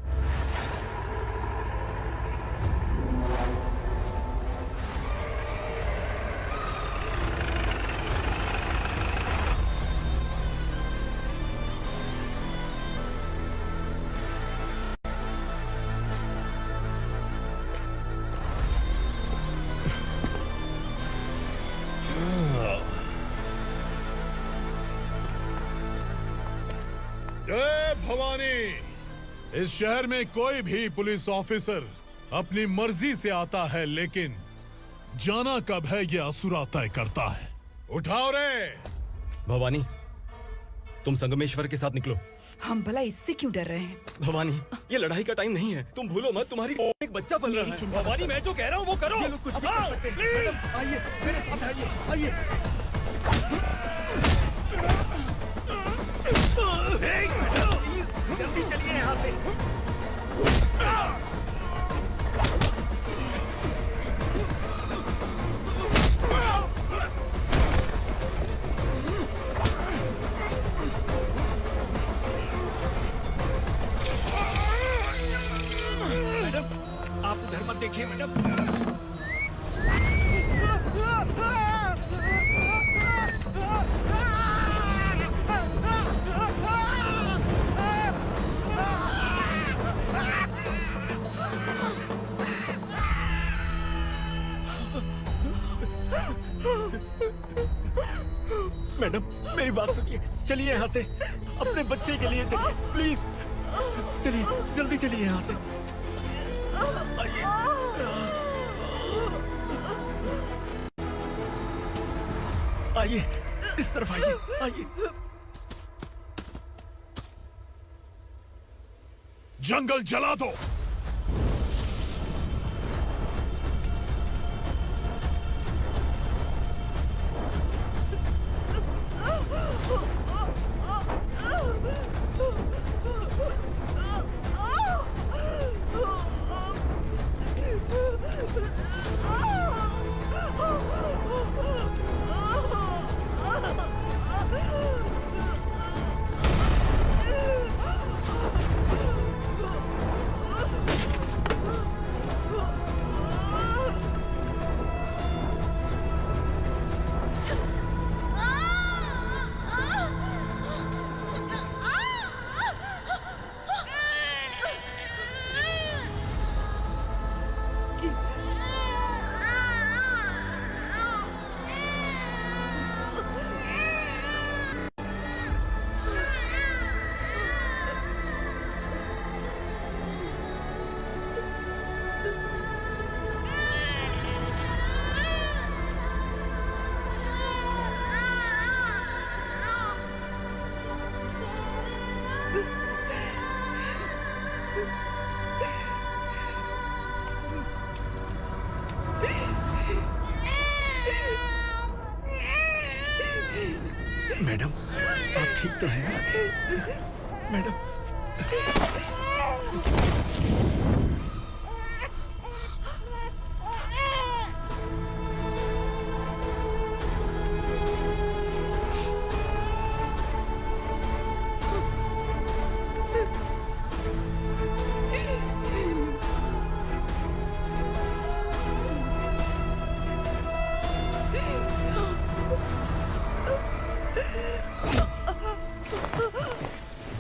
जय भवानी। इस शहर में कोई भी पुलिस ऑफिसर अपनी मर्जी से आता है, लेकिन जाना कब है ये असुरा तय करता है। उठाओ रे। भवानी, तुम संगमेश्वर के साथ निकलो। हम भला इससे क्यों डर रहे हैं? भवानी, ये लड़ाई का टाइम नहीं है। तुम भूलो मत, तुम्हारी एक बच्चा पल रहा है। भवानी, मैं जो कह रहा हूँ वो करो। ये लोग कुछ नहीं कर सकते। मैडम, आइए मेरे साथ, आइए। जल्दी चलिए यहाँ से। मैडम, आप उधर मत देखिए मैडम। मैडम, मेरी बात सुनिए। चलिए यहाँ से, अपने बच्चे के लिए चलिए प्लीज। चलिए, जल्दी चलिए यहाँ से। आइए, इस तरफ आइए। जंगल जला दो। ठीक तो है ना मैडम?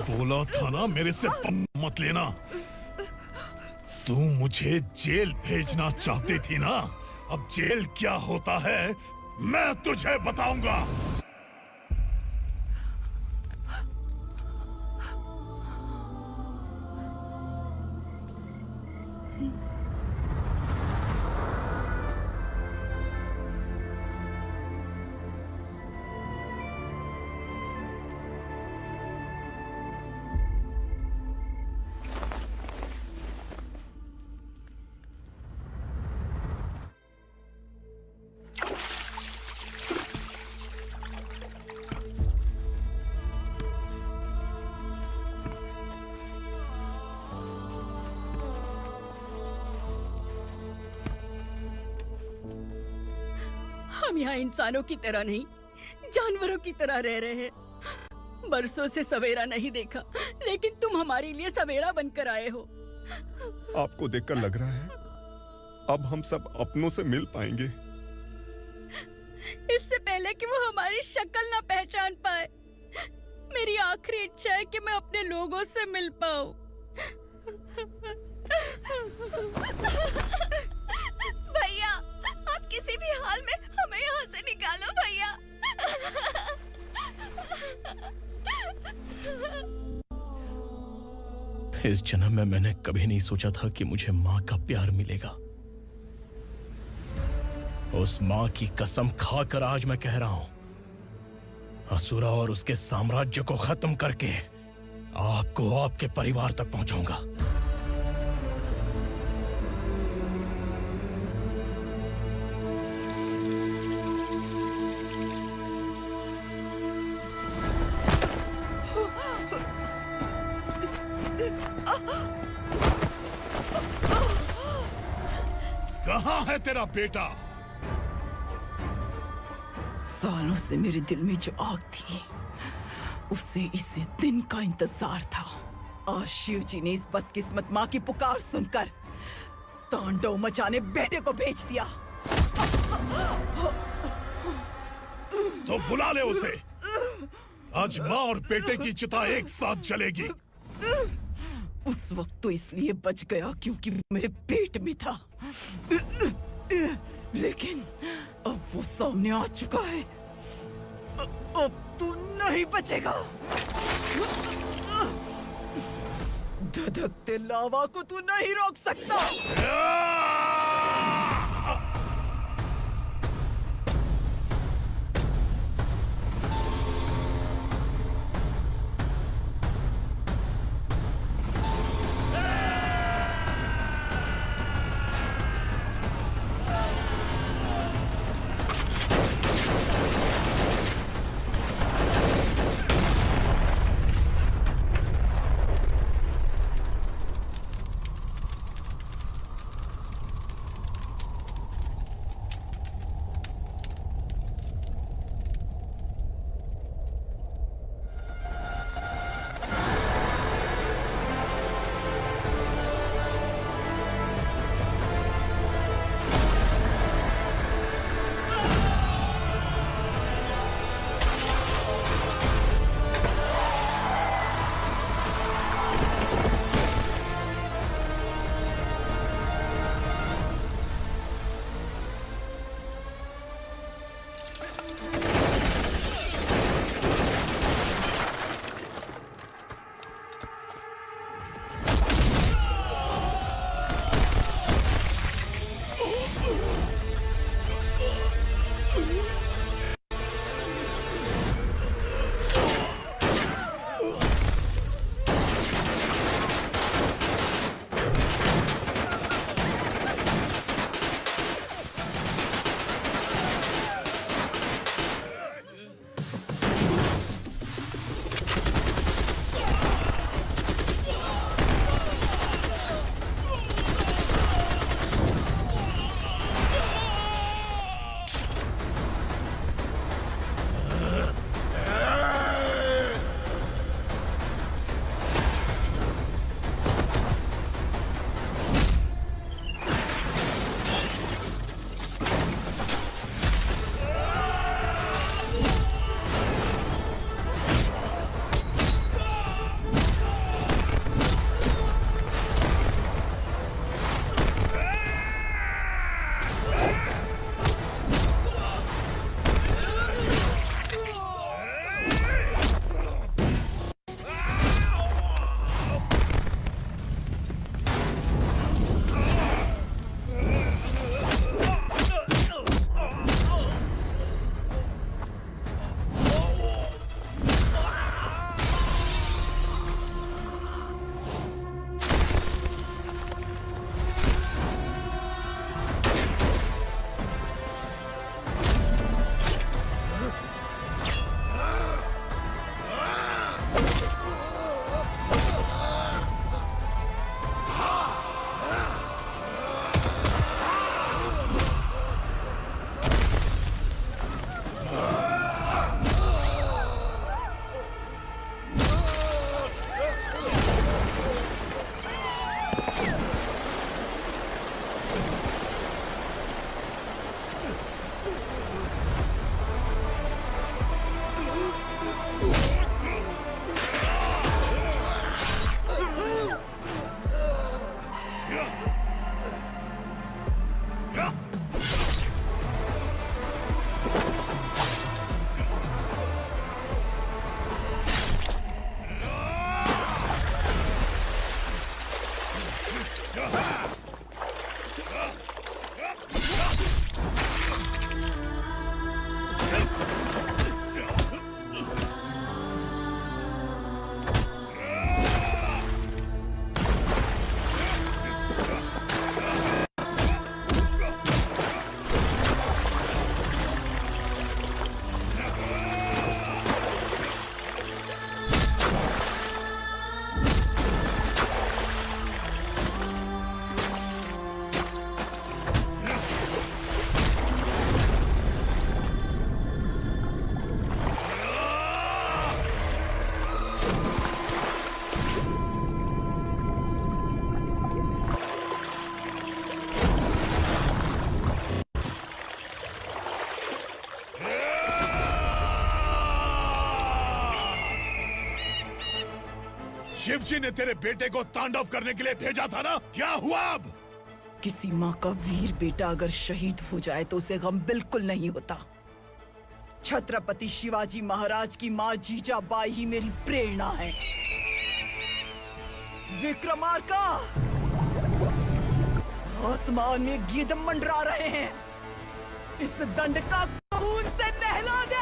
बोला था ना मेरे से मत लेना। तू मुझे जेल भेजना चाहती थी ना? अब जेल क्या होता है मैं तुझे बताऊंगा। हम यहाँ इंसानों की तरह नहीं, जानवरों की तरह रह रहे हैं। बरसों से सवेरा नहीं देखा, लेकिन तुम हमारे लिए सवेरा बनकर आए हो। आपको देखकर लग रहा है अब हम सब अपनों से मिल पाएंगे। इससे पहले कि वो हमारी शक्ल ना पहचान पाए, मेरी आखिरी इच्छा है कि मैं अपने लोगों से मिल पाऊं। भैया, आप किसी भी हाल में हमें यहाँ से निकालो भैया। इस जन्म में मैंने कभी नहीं सोचा था कि मुझे माँ का प्यार मिलेगा। उस माँ की कसम खाकर आज मैं कह रहा हूं, असुरा और उसके साम्राज्य को खत्म करके आपको आपके परिवार तक पहुंचाऊंगा। कहाँ है तेरा बेटा? सालों से मेरे दिल में जो आग थी, उसे इस दिन का इंतजार था। आज शिव जी ने इस बदकिस्मत माँ की पुकार सुनकर तांडव मचाने बेटे को भेज दिया। तो बुला ले उसे। आज माँ और बेटे की चिता एक साथ जलेगी। उस वक्त तो इसलिए बच गया क्योंकि वो मेरे पेट में था, लेकिन अब वो सामने आ चुका है। अब तू नहीं बचेगा। धधकते लावा को तू नहीं रोक सकता। शिवजी ने तेरे बेटे को तांडव करने के लिए भेजा था ना, क्या हुआ अब? किसी माँ का वीर बेटा अगर शहीद हो जाए तो उसे गम बिल्कुल नहीं होता। छत्रपति शिवाजी महाराज की माँ जीजाबाई ही मेरी प्रेरणा है। विक्रमार्का, आसमान में गीदम मंडरा रहे हैं, इस दंड का खून से नहला दे।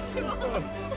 शिवा